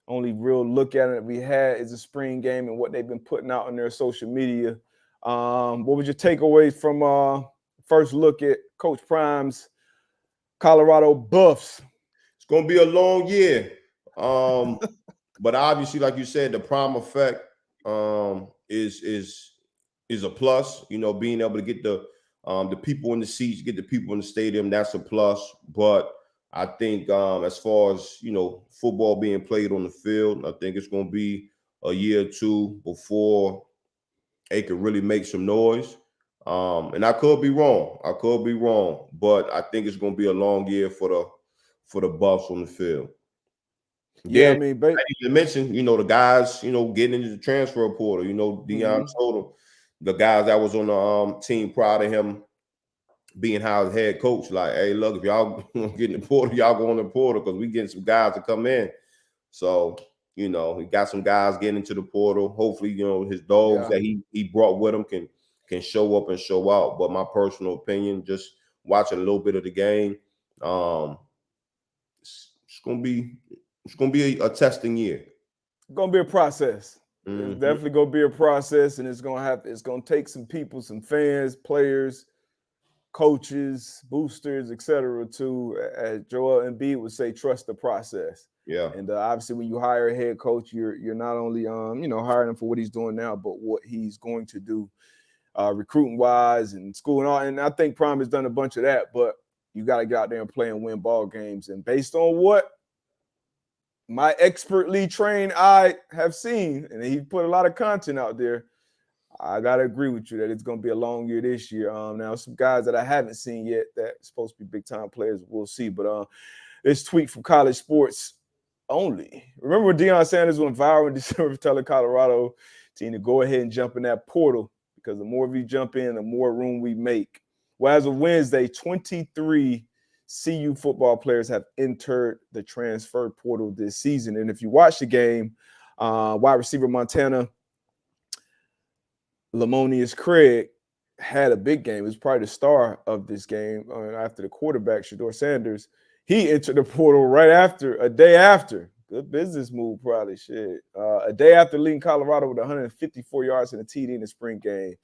Only real look at it that we had is a spring game and what they've been putting out on their social media. What was your takeaways from first look at Coach Prime's Colorado Buffs? It's going to be a long year. But obviously, like you said, the Prime effect is a plus. Being able to get the people in the seats, get the people in the stadium, that's a plus. But I think as far as, football being played on the field, I think it's going to be a year or two before they can really make some noise. And I could be wrong. But I think it's going to be a long year for the Buffs on the field. Yeah, I mean, I need to mention, the guys, getting into the transfer portal. Deion told them, the guys that was on the team prior to him, being how head coach, like, hey, look, if y'all get in the portal, y'all go in the portal because we getting some guys to come in. So, he got some guys getting into the portal. Hopefully, his dogs that he brought with him can show up and show out. But my personal opinion, just watching a little bit of the game, it's gonna be a testing year. It's gonna be a process. Mm-hmm. It's definitely gonna be a process, and it's gonna take some people, some fans, players, coaches, boosters, etc. to, as Joel Embiid would say, trust the process. Yeah. And obviously, when you hire a head coach, you're not only hiring him for what he's doing now, but what he's going to do recruiting wise and school and all. And I think Prime has done a bunch of that, but you got to get out there and play and win ball games. And based on what my expertly trained eye have seen, and he put a lot of content out there, I got to agree with you that it's going to be a long year this year. Now, some guys that I haven't seen yet that's supposed to be big-time players, we'll see. But this tweet from College Sports Only. Remember when Deion Sanders went viral in December telling Colorado team to go ahead and jump in that portal because the more we jump in, the more room we make. Well, as of Wednesday, 23 CU football players have entered the transfer portal this season. And if you watch the game, wide receiver Montana Lamonius Craig had a big game. It was probably the star of this game after the quarterback, Deion Sanders. He entered the portal a day after. Good business move, probably. Shit. A day after leading Colorado with 154 yards and a TD in the spring game.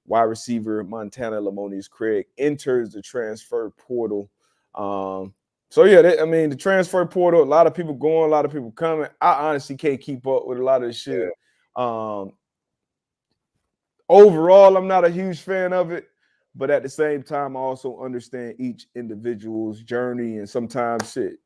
Wide receiver Montana Lamonius Craig enters the transfer portal. The transfer portal, a lot of people going, a lot of people coming. I honestly can't keep up with a lot of this shit. Yeah. Overall, I'm not a huge fan of it, but at the same time, I also understand each individual's journey, and sometimes you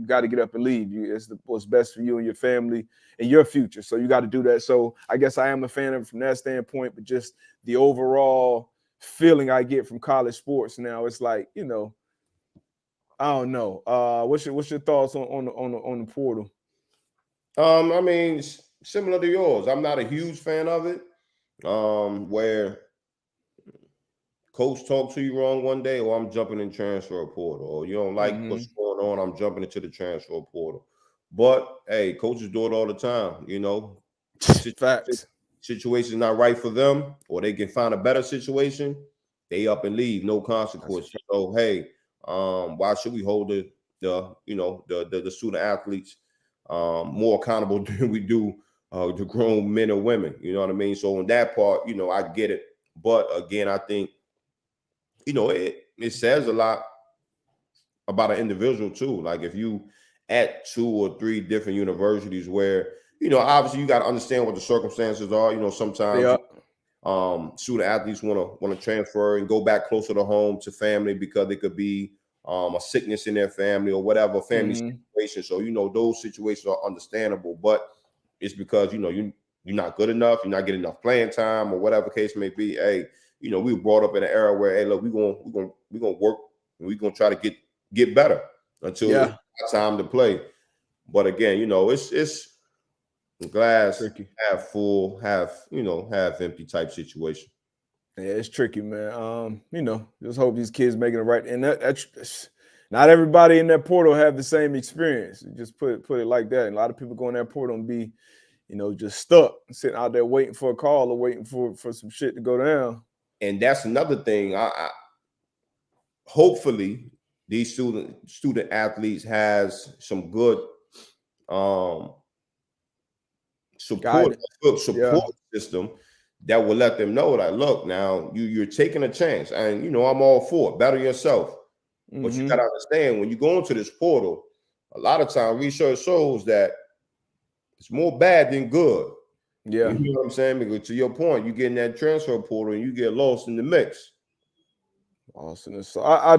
got to get up and leave. It's what's best for you and your family and your future. So you got to do that. So I guess I am a fan of it from that standpoint, but just the overall feeling I get from college sports now, it's like, I don't know. What's your thoughts on the portal? Similar to yours. I'm not a huge fan of it. Where coach talks to you wrong one day, or I'm jumping in transfer portal, or you don't like what's going on, I'm jumping into the transfer portal. But hey, coaches do it all the time. Facts. Situation not right for them, or they can find a better situation, they up and leave, no consequence. So hey, why should we hold the student athletes more accountable than we do the grown men or women? You know what I mean? So in that part, I get it. But again, I think, it says a lot about an individual too. Like if you at 2 or 3 different universities where, obviously you got to understand what the circumstances are. Sometimes student athletes want to transfer and go back closer to home to family because it could be a sickness in their family or whatever family situation. So, those situations are understandable, but it's because, you're not good enough, you're not getting enough playing time or whatever case may be. Hey, we were brought up in an era where, hey, look, we're gonna work and we're gonna try to get better until it's time to play. But again, it's glass half full, half empty type situation. Yeah, it's tricky, man. Just hope these kids making it right. And that's not everybody in that portal have the same experience. Just put it like that. And a lot of people go in that portal and be, just stuck, sitting out there waiting for a call or waiting for some shit to go down. And that's another thing. I hopefully these student athletes has some good support system that will let them know that, look, now you're taking a chance, and I'm all for it. Better yourself. But you got to understand, when you go into this portal, a lot of time research shows that it's more bad than good. Yeah. You know what I'm saying? Because to your point, you get in that transfer portal and you get lost in the mix. Awesome. So I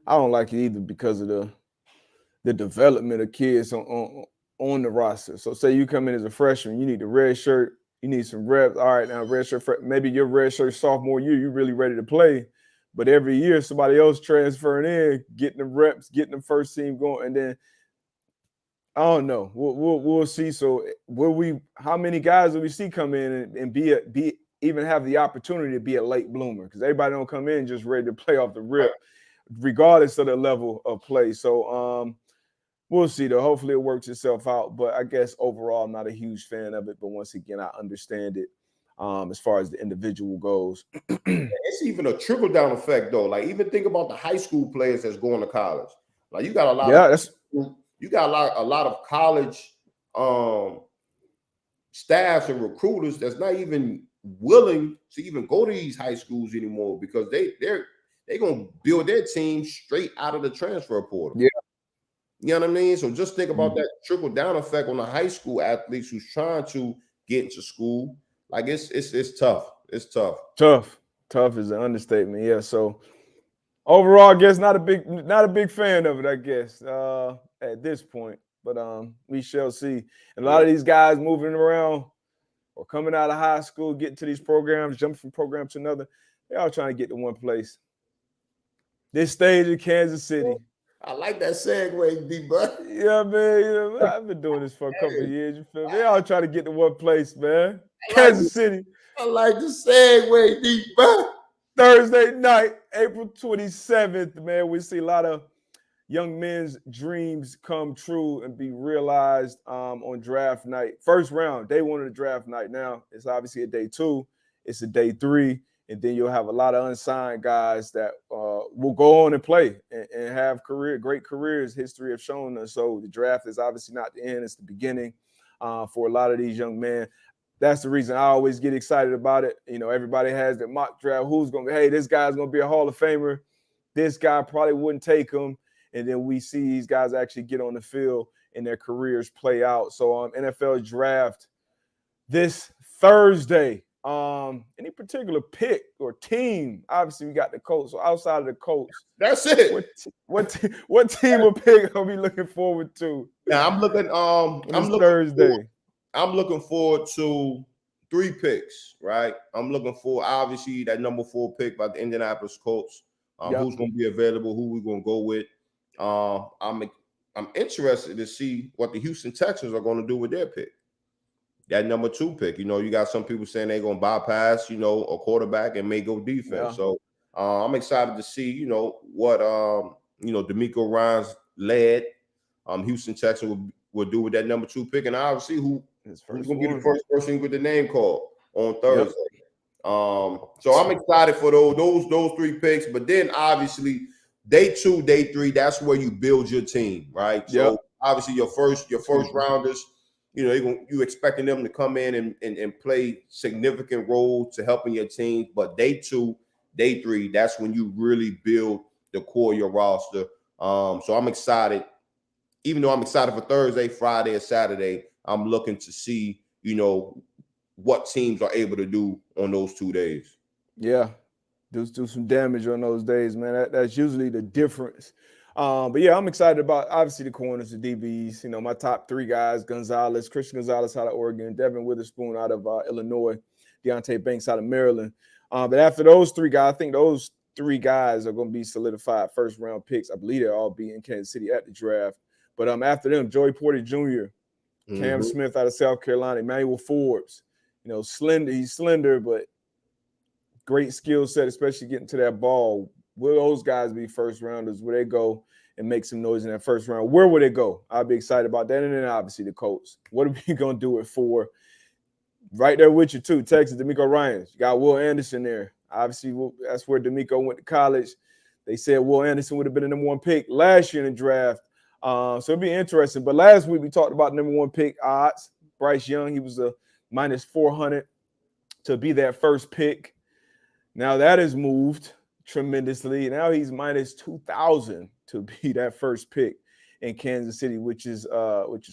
don't like it either because of the development of kids on the roster. So say you come in as a freshman, you need the red shirt, you need some reps. All right, now red shirt, maybe your red shirt sophomore year, you're really ready to play. But every year, somebody else transferring in, getting the reps, getting the first team going, and then I don't know. We'll see. So how many guys will we see come in and be even have the opportunity to be a late bloomer because everybody don't come in just ready to play off the rip, regardless of the level of play. So we'll see, though. Hopefully it works itself out. But I guess overall, I'm not a huge fan of it. But once again, I understand it as far as the individual goes. It's even a trickle-down effect, though. Like, even think about the high school players that's going to college. Like, you got a lot of college staffs and recruiters that's not even willing to even go to these high schools anymore because they're gonna build their team straight out of the transfer portal. Yeah. You know what I mean? So just think about that trickle down effect on the high school athletes who's trying to get into school. Like it's tough. It's tough. Tough is an understatement. Yeah. So overall, I guess not a big fan of it, I guess, at this point. But we shall see. And a lot of these guys moving around or coming out of high school, getting to these programs, jumping from program to another, they're all trying to get to one place. This stage in Kansas City. I like that segue, D-Bud. Yeah, man. I've been doing this for a couple of years. You feel me? They all trying to get to one place, man. Kansas City. I like the segue, D-Bud. Thursday night, April 27th, man. We see a lot of young men's dreams come true and be realized on draft night. First round, day one of the draft night. Now, it's obviously a day 2. It's a day 3. And then you'll have a lot of unsigned guys that will go on and play and have great careers. History have shown us. So the draft is obviously not the end. It's the beginning for a lot of these young men. That's the reason I always get excited about it. You know, everybody has their mock draft. Who's going to be, hey, this guy's going to be a Hall of Famer. This guy probably wouldn't take him. And then we see these guys actually get on the field and their careers play out. So NFL draft this Thursday. Any particular pick or team? Obviously, we got the Colts. So outside of the Colts, that's it. What team or pick are we looking forward to? Yeah, I'm looking. Thursday. I'm looking forward to 3 picks. Right. I'm looking for obviously that number 4 pick by the Indianapolis Colts. Who's going to be available? Who we're going to go with? I'm interested to see what the Houston Texans are going to do with their pick. That number 2 pick, you know, you got some people saying they're going to bypass, you know, a quarterback and may go defense. Yeah. So I'm excited to see, you know, what, DeMeco Ryans led Houston Texans will do with that number 2 pick. And obviously who's going to be the first person with the name called on Thursday. Yep. So I'm excited for those 3 picks. But then obviously day 2, day 3, that's where you build your team, right? So obviously your first rounders, you know, you expecting them to come in and play significant roles to helping your team. But day 2, day 3, that's when you really build the core of your roster. So I'm excited. Even though I'm excited for Thursday, Friday, and Saturday, I'm looking to see, you know, what teams are able to do on those 2 days. Yeah, do some damage on those days, man. That's usually the difference. But yeah, I'm excited about obviously the corners, the DBs. You know, my top 3 guys: Christian Gonzalez out of Oregon, Devin Witherspoon out of Illinois, Deontay Banks out of Maryland. But after those 3 guys, I think those 3 guys are going to be solidified first round picks. I believe they'll all be in Kansas City at the draft. But after them, Joey Porter Jr., Cam Smith out of South Carolina, Emmanuel Forbes. You know, slender. He's slender, but great skill set, especially getting to that ball. Will those guys be first rounders? Will they go and make some noise in that first round? Where will they go? I'll be excited about that. And then obviously the Colts. What are we going to do it for? Right there with you too. Texas, DeMeco Ryans. You got Will Anderson there. Obviously, that's where DeMeco went to college. They said Will Anderson would have been the number 1 pick last year in the draft. So it'll be interesting. But last week we talked about number 1 pick odds. Bryce Young, he was a minus 400 to be that first pick. Now that has moved tremendously. Now he's minus 2,000 to be that first pick in Kansas City, which is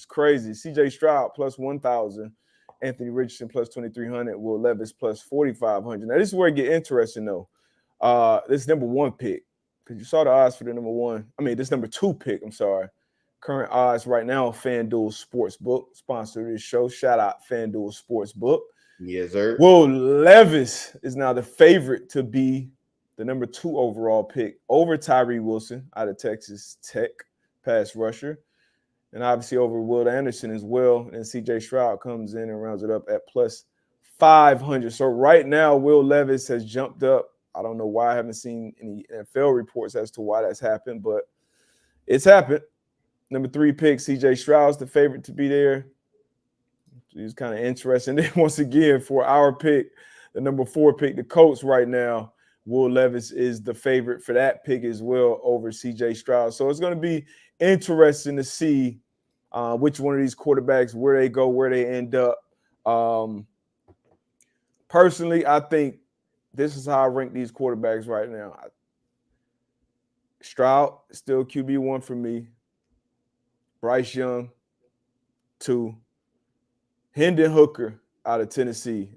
crazy. CJ Stroud plus 1,000, Anthony Richardson plus 2,300, Will Levis plus 4,500. Now this is where it get interesting though. This number 1 pick, because you saw the odds for the this number 2 pick. I'm sorry. Current odds right now on FanDuel Sportsbook, sponsor of this show. Shout out FanDuel Sportsbook. Yes, sir. Will Levis is now the favorite to be the number 2 overall pick over Tyree Wilson out of Texas Tech, pass rusher, and obviously over Will Anderson as well. And CJ Stroud comes in and rounds it up at plus 500. So right now, Will Levis has jumped up. I don't know why. I haven't seen any NFL reports as to why that's happened, but it's happened. Number 3 pick, CJ Stroud's the favorite to be there. It's kind of interesting. Then once again, for our pick, the number 4 pick, the Colts right now, Will Levis is the favorite for that pick as well over CJ Stroud. So it's going to be interesting to see which one of these quarterbacks, where they go, where they end up. Personally, I think this is how I rank these quarterbacks right now. Stroud, still QB1 for me. Bryce Young, 2. Hendon Hooker out of Tennessee.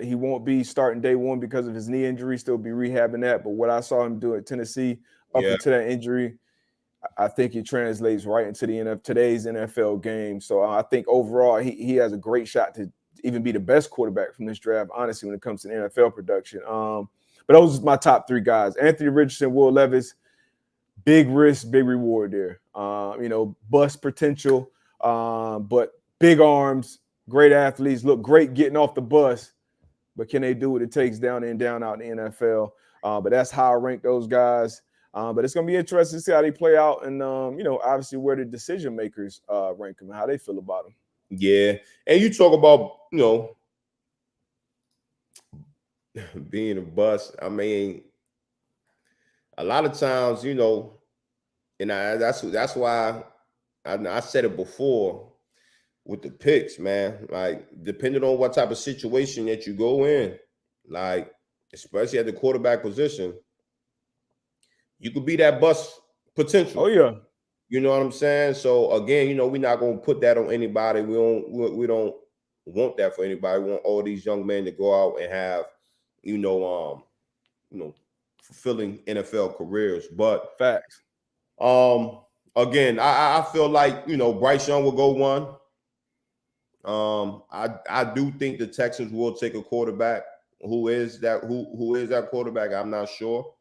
He won't be starting day 1 because of his knee injury, still be rehabbing that. But what I saw him do at Tennessee up until that injury, I think it translates right into today's NFL game. So I think overall he has a great shot to even be the best quarterback from this draft, honestly, when it comes to NFL production. But those are my top 3 guys. Anthony Richardson, Will Levis, big risk, big reward there. Bust potential, but big arms, great athletes, look great getting off the bus, but can they do what it takes down in, down out in the NFL? But that's how I rank those guys. But it's going to be interesting to see how they play out and, obviously where the decision makers rank them and how they feel about them. Yeah. And you talk about, being a bust. I mean, a lot of times, and that's why I said it before with the picks, man. Like, depending on what type of situation that you go in, like, especially at the quarterback position, you could be that bust potential. Oh, yeah. You know what I'm saying? So again, we're not gonna put that on anybody. We don't want that for anybody. We want all these young men to go out and have, fulfilling NFL careers. But facts. Again, I feel like Bryce Young will go 1. I do think the Texans will take a quarterback. Who is that quarterback? I'm not sure.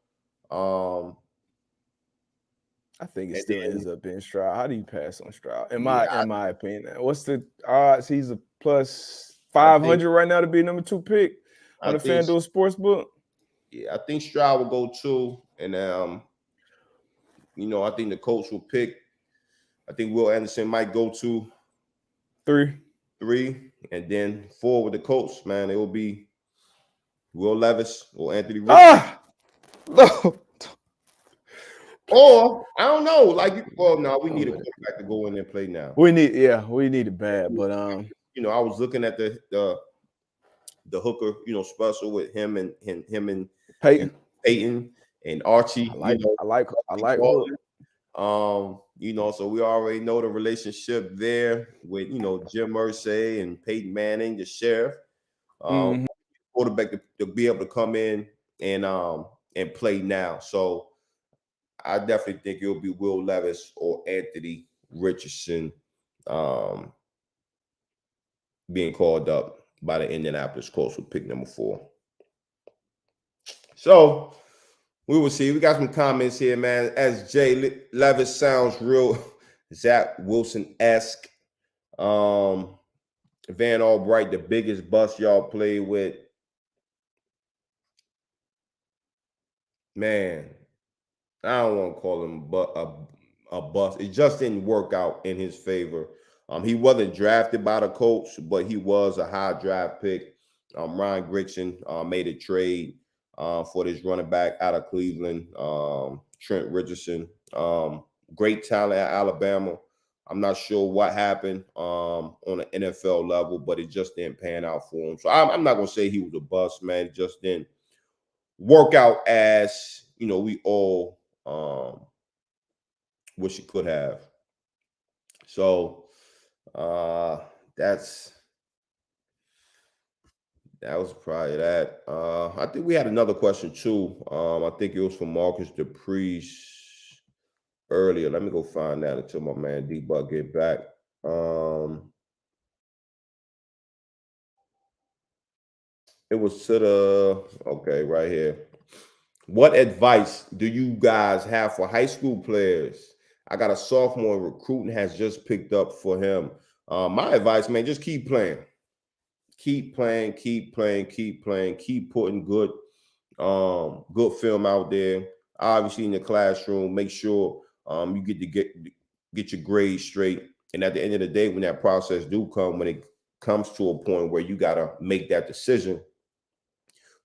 I think it still ends up being Stroud. How do you pass on Stroud? In my opinion, what's the odds? He's a plus 500 right now to be number 2 pick on the FanDuel Sportsbook. Yeah, I think Stroud will go 2, and I think the Colts will pick. I think Will Anderson might go to 3, and then 4 with the Colts. Man, it will be Will Levis or Anthony Richardson. No. Or I don't know. We need a quarterback to go in and play now. We need it bad. But I was looking at the hooker, special with him and Peyton and Archie. I like Hook. So we already know the relationship there with Jim Irsay and Peyton Manning, the sheriff. Quarterback to be able to come in and play now. So I definitely think it'll be Will Levis or Anthony Richardson being called up by the Indianapolis Colts with pick number 4. So we will see. We got some comments here, man. As Jay Levis sounds real Zach Wilson-esque. Van Albright, the biggest bust y'all played with. Man, I don't want to call him a bust. It just didn't work out in his favor. He wasn't drafted by the Colts, but he was a high draft pick. Ryan Grigson made a trade for this running back out of Cleveland, Trent Richardson. Great talent at Alabama. I'm not sure what happened on an NFL level, but it just didn't pan out for him. So I'm not going to say he was a bust, man. It just didn't work out as, we all wish it could have. So that was probably that. I think we had another question too. I think it was from Marcus Dupree earlier. Let me go find that until my man D-Buck get back. It was to the right here. What advice do you guys have for high school players? I got a sophomore recruiting has just picked up for him. My advice, man, just keep playing. keep playing, keep putting good film out there. Obviously in the classroom, make sure you get your grades straight. And at the end of the day, when that process do come, when it comes to a point where you got to make that decision,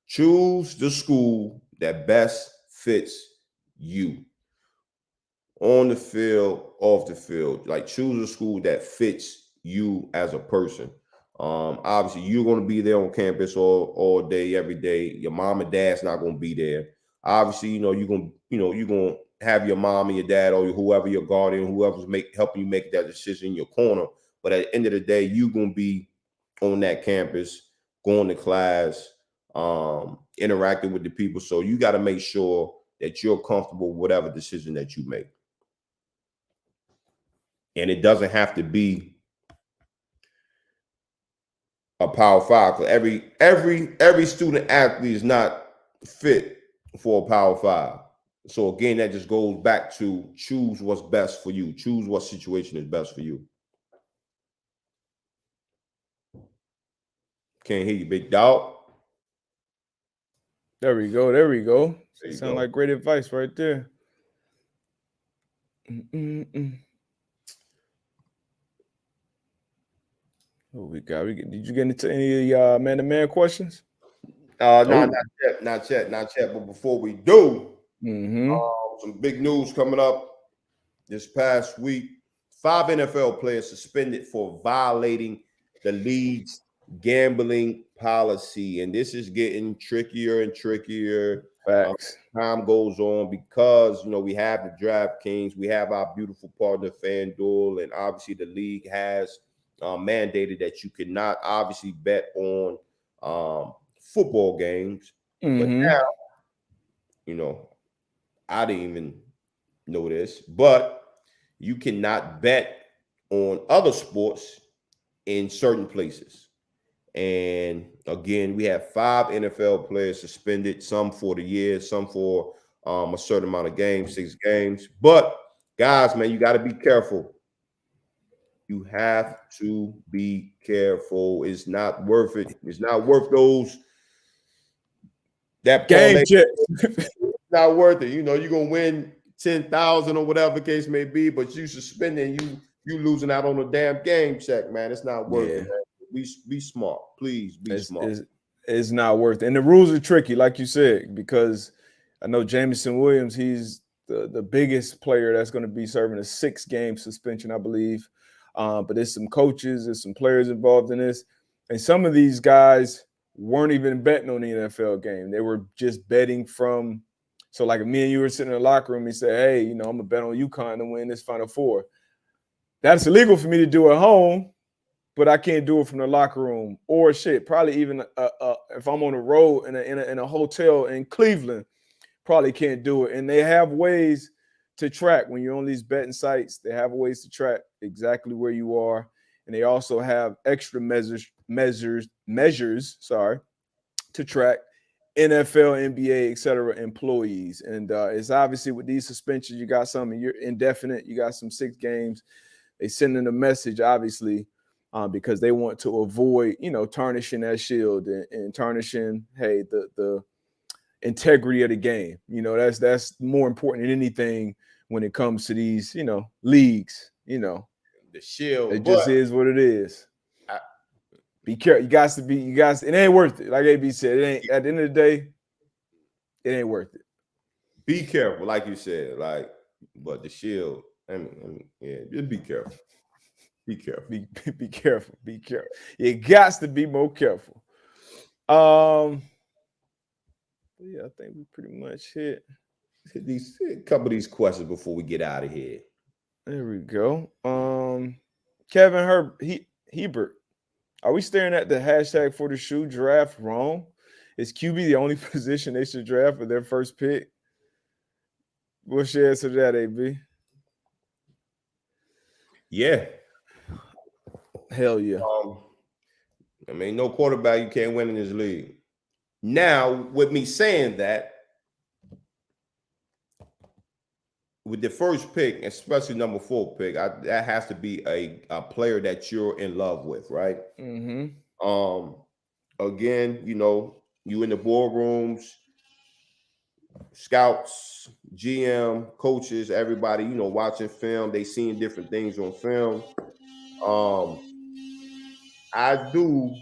choose the school that best fits you on the field, off the field. Like, choose a school that fits you as a person. Obviously, you're going to be there on campus all day, every day. Your mom and dad's not going to be there. Obviously, you're going to have your mom and your dad or whoever, your guardian, whoever's helping you make that decision in your corner. But at the end of the day, you're going to be on that campus, going to class, interacting with the people. So you got to make sure that you're comfortable with whatever decision that you make. And it doesn't have to be a Power 5. Because every student athlete is not fit for a Power 5. So again, that just goes back to choose what's best for you. Choose what situation is best for you. Can't hear you, big dog. There we go. Sound like great advice right there. What we got? Did you get into any man-to-man questions? No, not yet. But before we do, some big news coming up this past week. 5 NFL players suspended for violating the league's gambling policy, and this is getting trickier and trickier. Facts. Time goes on because we have the DraftKings, we have our beautiful partner FanDuel, and obviously the league has mandated that you cannot obviously bet on football games. But now, I didn't even know this, but you cannot bet on other sports in certain places. And again, we have 5 NFL players suspended, some for the year, some for a certain amount of games, 6 games. But guys, man, you got to be careful. You have to be careful. It's not worth it. It's not worth that game check. It's not worth it. You're going to win 10,000 or whatever the case may be, but you suspending, you losing out on a damn game check, man. It's not worth it, man. Be smart. Please be smart. It's not worth it. And the rules are tricky, like you said, because I know Jameson Williams, he's the biggest player that's going to be serving a 6-game suspension, I believe. But there's some coaches, there's some players involved in this. And some of these guys weren't even betting on the NFL game. They were just betting from – so like me and you were sitting in the locker room, he said, hey, I'm going to bet on UConn to win this Final Four. That's illegal for me to do at home, but I can't do it from the locker room. Or probably even if I'm on the road in a hotel in Cleveland, probably can't do it. And they have ways to track when you're on these betting sites. They have ways to track exactly where you are, and they also have extra measures to track NFL, NBA, etc. employees. And it's obviously with these suspensions, you got some you're indefinite, you got some 6 games. They sending a message, obviously, because they want to avoid, tarnishing that shield and tarnishing, hey, the integrity of the game. That's more important than anything when it comes to these, leagues. The shield. It just is what it is. Be careful. It ain't worth it. Like AB said, it ain't. At the end of the day, it ain't worth it. Be careful, like you said. But the shield. Just be careful. Be careful. Be careful. Be careful. You got to be more careful. Yeah, I think we pretty much hit a couple of these questions before we get out of here. There we go. Kevin Hebert. Are we staring at the hashtag for the shoe draft wrong? Is QB the only position they should draft for their first pick? What's your answer to that, AB? Yeah. Hell yeah. No quarterback you can't win in this league. Now, with me saying that, with the first pick, especially number 4 pick, that has to be a player that you're in love with, right? Mm-hmm. Again, you in the boardrooms, scouts, GM, coaches, everybody, watching film. They seeing different things on film. I do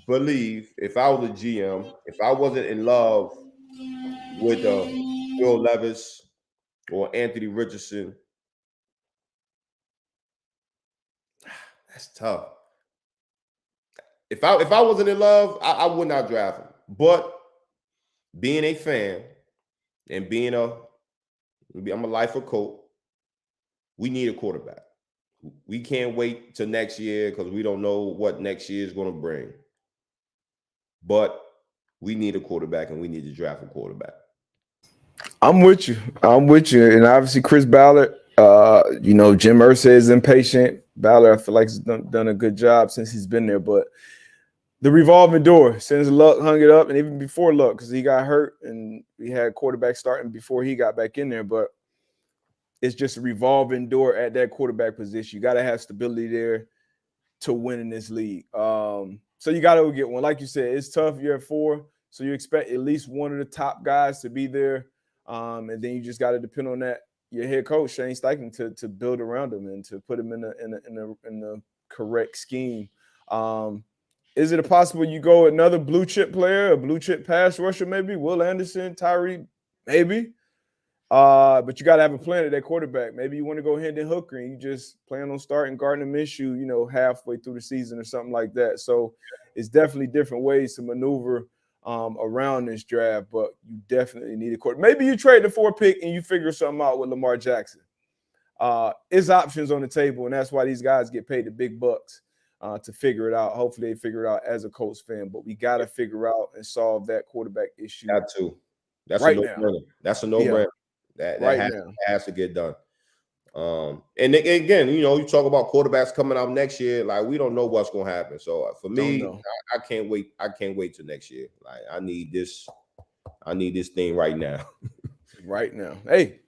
believe if I was a GM, if I wasn't in love with Will Levis or Anthony Richardson, that's tough. If I wasn't in love, I would not draft him. But being a fan and I'm a lifer coach, we need a quarterback. We can't wait till next year because we don't know what next year is going to bring. But we need a quarterback and we need to draft a quarterback. I'm with you. And obviously Chris Ballard, Jim Irsay is impatient. Ballard, I feel like has done a good job since he's been there. But the revolving door, since Luck hung it up, and even before Luck, because he got hurt and we had quarterback starting before he got back in there. But it's just a revolving door at that quarterback position. You got to have stability there to win in this league. So you got to get one. Like you said, it's tough. You're at 4, so you expect at least one of the top guys to be there. And then you just got to depend on that. Your head coach Shane Steichen to build around him and to put him in the correct scheme. Is it possible you go another blue chip player, a blue chip pass rusher, maybe Will Anderson, Tyree, maybe? But you got to have a plan at that quarterback. Maybe you want to go Hendon Hooker and you just plan on starting Gardner Minshew, halfway through the season or something like that. So it's definitely different ways to maneuver around this draft, but you definitely need a quarterback. Maybe you trade the 4 pick and you figure something out with Lamar Jackson. It's options on the table, and that's why these guys get paid the big bucks to figure it out. Hopefully they figure it out as a Colts fan, but we got to figure out and solve that quarterback issue. Got to. That's right a no-brainer. now. That's a no-brainer. Yeah. That has to get done. And again, you talk about quarterbacks coming out next year. Like, we don't know what's going to happen. So for me, I can't wait. I can't wait till next year. Like, I need this thing right now. Right now. Hey.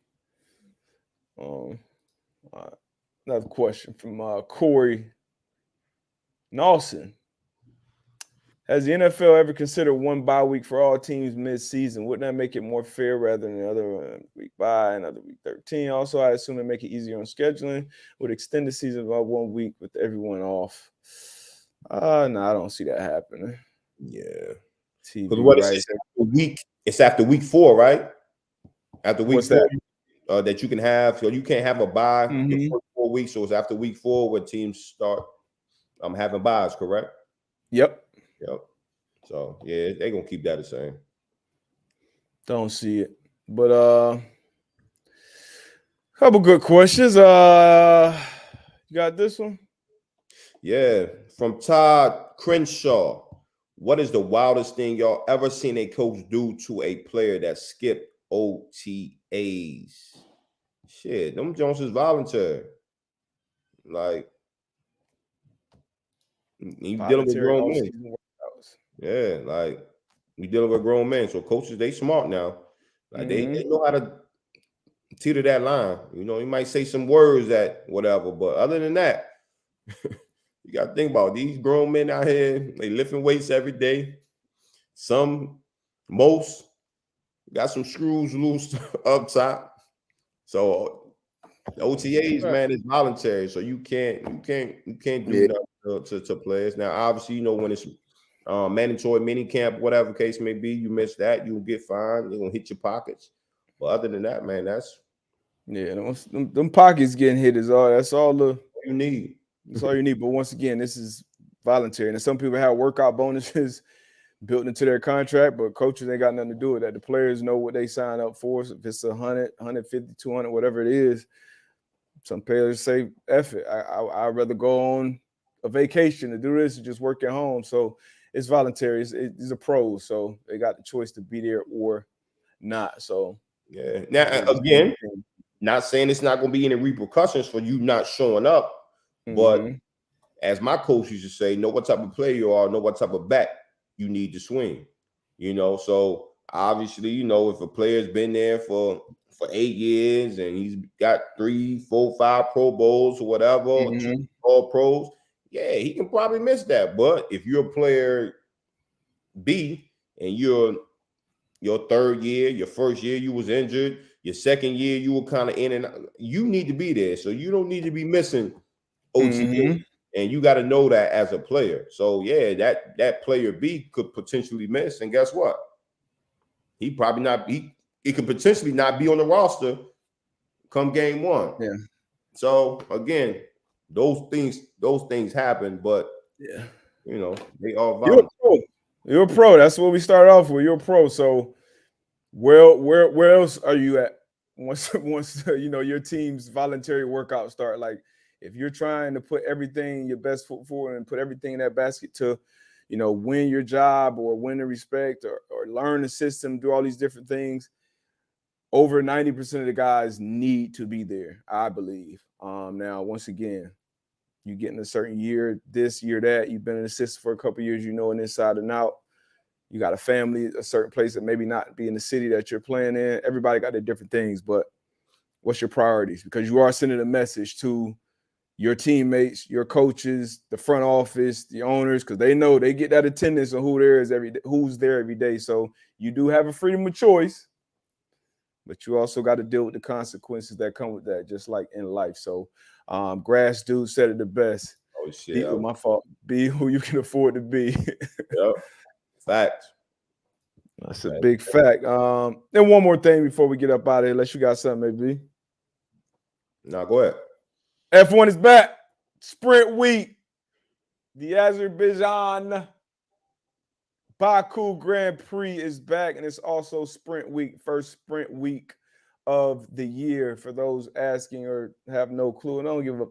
Another question from Corey Nelson. Has the NFL ever considered one bye week for all teams mid-season? Wouldn't that make it more fair rather than another week bye, another week 13? Also, I assume it make it easier on scheduling. Would extend the season by 1 week with everyone off. No, I don't see that happening. Yeah. TV, what right? is it? It's after week 4, right? After week 4, that you can have. So you can't have a bye the first 4 weeks. So it's after week 4 where teams start having byes, correct? Yep. So yeah, they're gonna keep that the same. Don't see it. But couple good questions. You got this one? Yeah, from Todd Crenshaw. What is the wildest thing y'all ever seen a coach do to a player that skipped OTAs? Shit, them Jones is voluntary. Like, you dealing with grown men. Yeah, like, we dealing with grown men. So coaches, they smart now. Like, they know how to teeter that line. You might say some words that whatever, but other than that, you got to think about these grown men out here. They lifting weights every day. Most got some screws loose up top. So the OTAs, man, is voluntary. So you can't do nothing to players. Now, obviously, when it's mandatory mini camp, whatever case may be, you miss that, you'll get fined. They're gonna hit your pockets. But other than that, man, that's them pockets getting hit is all. That's all you need. That's all you need. But once again, this is voluntary. And some people have workout bonuses built into their contract, but coaches ain't got nothing to do with that. The players know what they sign up for. So if it's 100, 150, 200, whatever it is, some players say, F it. I'd rather go on a vacation to do this and just work at home. So it's voluntary. It's a pros. So they got the choice to be there or not. So yeah. Now, again, not saying it's not going to be any repercussions for you not showing up, but as my coach used to say, know what type of player you are, know what type of bat you need to swing. So obviously, if a player's been there for 8 years and he's got 3, 4, 5 Pro Bowls or whatever, 2 All Pros, yeah, he can probably miss that. But if you're a player B and you're your third year, your first year you was injured, your second year you were kind of in and out, you need to be there. So you don't need to be missing OTA. And you got to know that as a player. So yeah, that player B could potentially miss. And guess what? He probably not he could potentially not be on the roster come game one. Yeah. So again, those things happen, but yeah, they all you're a pro. You're a pro. That's what we started off with. You're a pro. So where else are you at once your team's voluntary workout start? Like if you're trying to put everything your best foot forward and put everything in that basket to win your job or win the respect or learn the system, do all these different things, over 90% of the guys need to be there, I believe. Now once again, you get in a certain year, this year, that, you've been an assistant for a couple of years, and inside and out. You got a family, a certain place that maybe not be in the city that you're playing in. Everybody got their different things, but what's your priorities? Because you are sending a message to your teammates, your coaches, the front office, the owners, because they know they get that attendance on who's there every day. So you do have a freedom of choice, but you also got to deal with the consequences that come with that, just like in life. So Grass Dude said it the best. Oh shit. My fault. Be who you can afford to be. Yep. Facts. That's a big fact. And one more thing before we get up out of here, unless you got something, maybe. No, go ahead. F1 is back. Sprint week. The Azerbaijan Baku Grand Prix is back, and it's also sprint week, first sprint week of the year. For those asking or have no clue, and I don't give a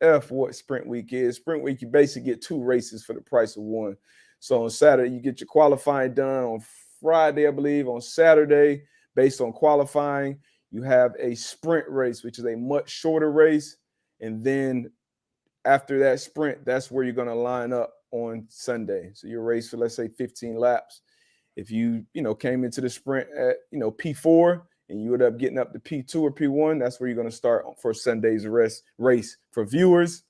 F what sprint week is. Sprint week, you basically get 2 races for the price of 1. So on Saturday, you get your qualifying done. On Friday, I believe, on Saturday, based on qualifying, you have a sprint race, which is a much shorter race. And then after that sprint, that's where you're going to line up on Sunday. So your race for, let's say, 15 laps. If you came into the sprint at, P4 and you end up getting up to P2 or P1, that's where you're going to start for Sunday's race. For viewers,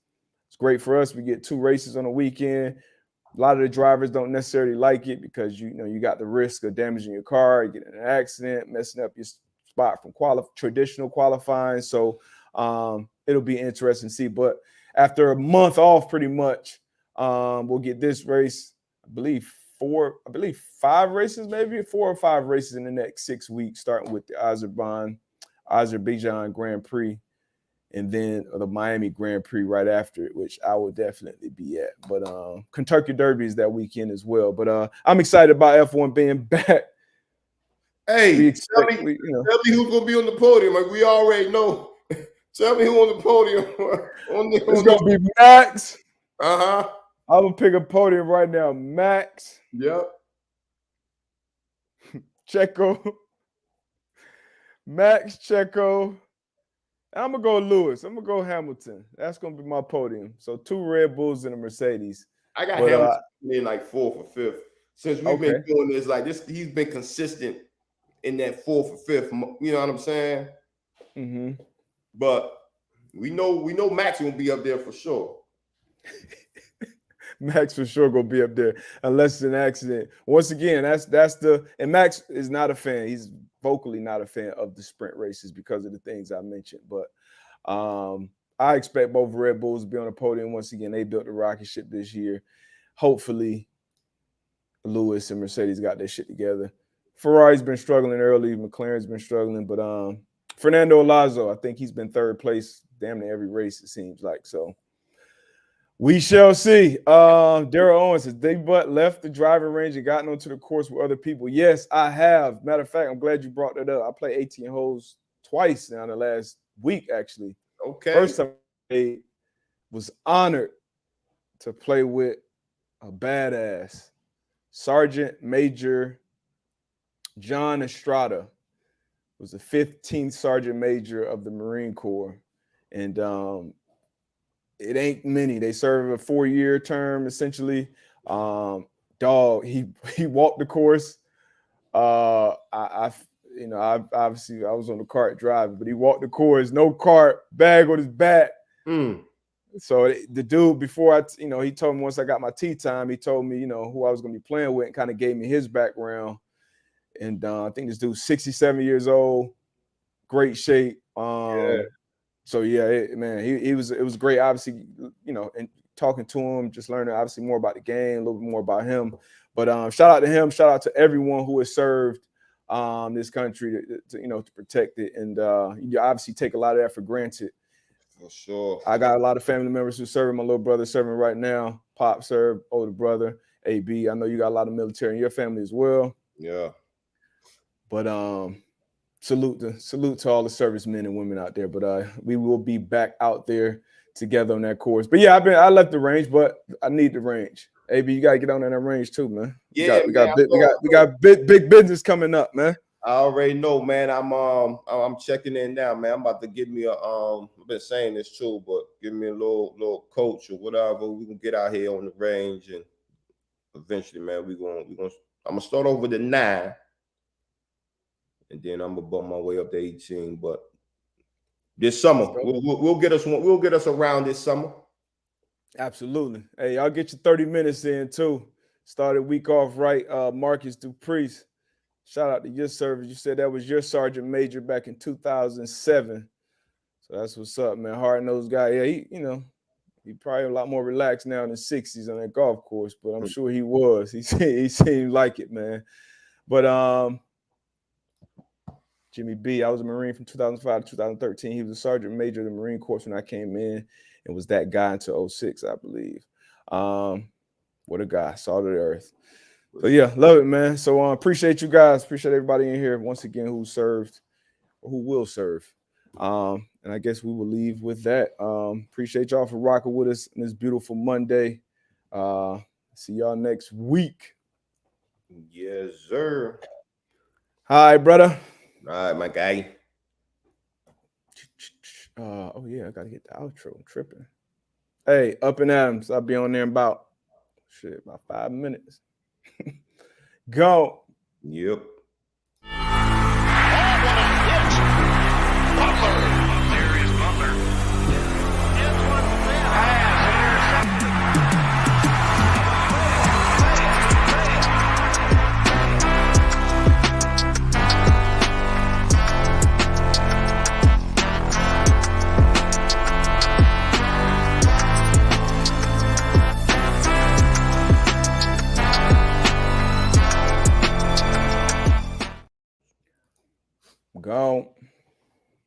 it's great for us. We get 2 races on a weekend. A lot of the drivers don't necessarily like it because you got the risk of damaging your car, you get in an accident, messing up your spot from traditional qualifying. So it'll be interesting to see. But after a month off, pretty much, we'll get this race. I believe 5 races, maybe 4 or 5 races in the next 6 weeks, starting with the Azerbaijan Grand Prix. And then the Miami Grand Prix right after it, which I will definitely be at. But Kentucky Derby is that weekend as well. But I'm excited about F1 being back. Hey, tell me who's going to be on the podium. Like we already know. Tell me who on the podium. It's going to be Max. Uh-huh. I'm going to pick a podium right now. Max. Yep. Checo. Max, Checo. I'm going to go Lewis. I'm going to go Hamilton. That's going to be my podium. So 2 Red Bulls and a Mercedes. I got Hamilton in like 4th or 5th. Since we've been doing this, like this, he's been consistent in that 4th or 5th. You know what I'm saying? Mm-hmm. But we know Max won't be up there for sure. Max for sure gonna be up there unless it's an accident. Once again, and Max is not a fan. He's vocally not a fan of the sprint races because of the things I mentioned. But I expect both Red Bulls to be on the podium once again. They built the rocket ship this year. Hopefully, Lewis and Mercedes got their shit together. Ferrari's been struggling early. McLaren's been struggling, but Fernando Alonso, I think he's been 3rd place damn near every race, it seems like. So we shall see. Daryl Owens says, Dave Butt left the driving range and gotten onto the course with other people. Yes, I have. Matter of fact, I'm glad you brought that up. I played 18 holes twice now in the last week, actually. Okay. First time I was honored to play with a badass, Sergeant Major John Estrada. Was the 15th Sergeant Major of the Marine Corps. And it ain't many. They serve a 4-year term, essentially. He walked the course. I obviously I was on the cart driving, but he walked the course, no cart, bag on his back. So the dude before he told me once I got my tea time, he told me, who I was going to be playing with and kind of gave me his background. And I think this dude's 67 years old, great shape. So yeah, man, it was great. Obviously, and talking to him, just learning obviously more about the game, a little bit more about him. But shout out to him, shout out to everyone who has served this country to protect it. And you obviously take a lot of that for granted. For sure. I got a lot of family members who serve. My little brother serving right now. Pop served, older brother, AB. I know you got a lot of military in your family as well. Yeah. But salute to all the servicemen and women out there. But we will be back out there together on that course. But yeah, I left the range, but I need the range. AB, you gotta get on that range too, man. Yeah, we got big business coming up, man. I already know, man. I'm checking in now, man. I'm about to give me a I've been saying this too, but give me a little coach or whatever. We can get out here on the range, and eventually, man, I'm gonna start over the 9, and then I'm gonna bump my way up to 18. But this summer, we'll get us around this summer. Absolutely. Hey, y'all get your 30 minutes in too. Started week off right. Marcus Dupree. Shout out to your service. You said that was your sergeant major back in 2007. So that's what's up, man. Hard-nosed guy. Yeah, he probably a lot more relaxed now in the 60s on that golf course, but I'm sure he was. He seemed like it, man. But Jimmy B, I was a Marine from 2005 to 2013. He was a sergeant major of the Marine Corps when I came in and was that guy until 06, I believe. What a guy, salt of the earth. So yeah, love it, man. So appreciate you guys. Appreciate everybody in here once again who served or who will serve. And I guess we will leave with that. Appreciate y'all for rocking with us on this beautiful Monday. See y'all next week. Yes, sir. Hi, brother. All right, my guy. Oh yeah, I gotta get the outro. I'm tripping. Hey, Up and Adams. I'll be on there in about 5 minutes. Go. Yep.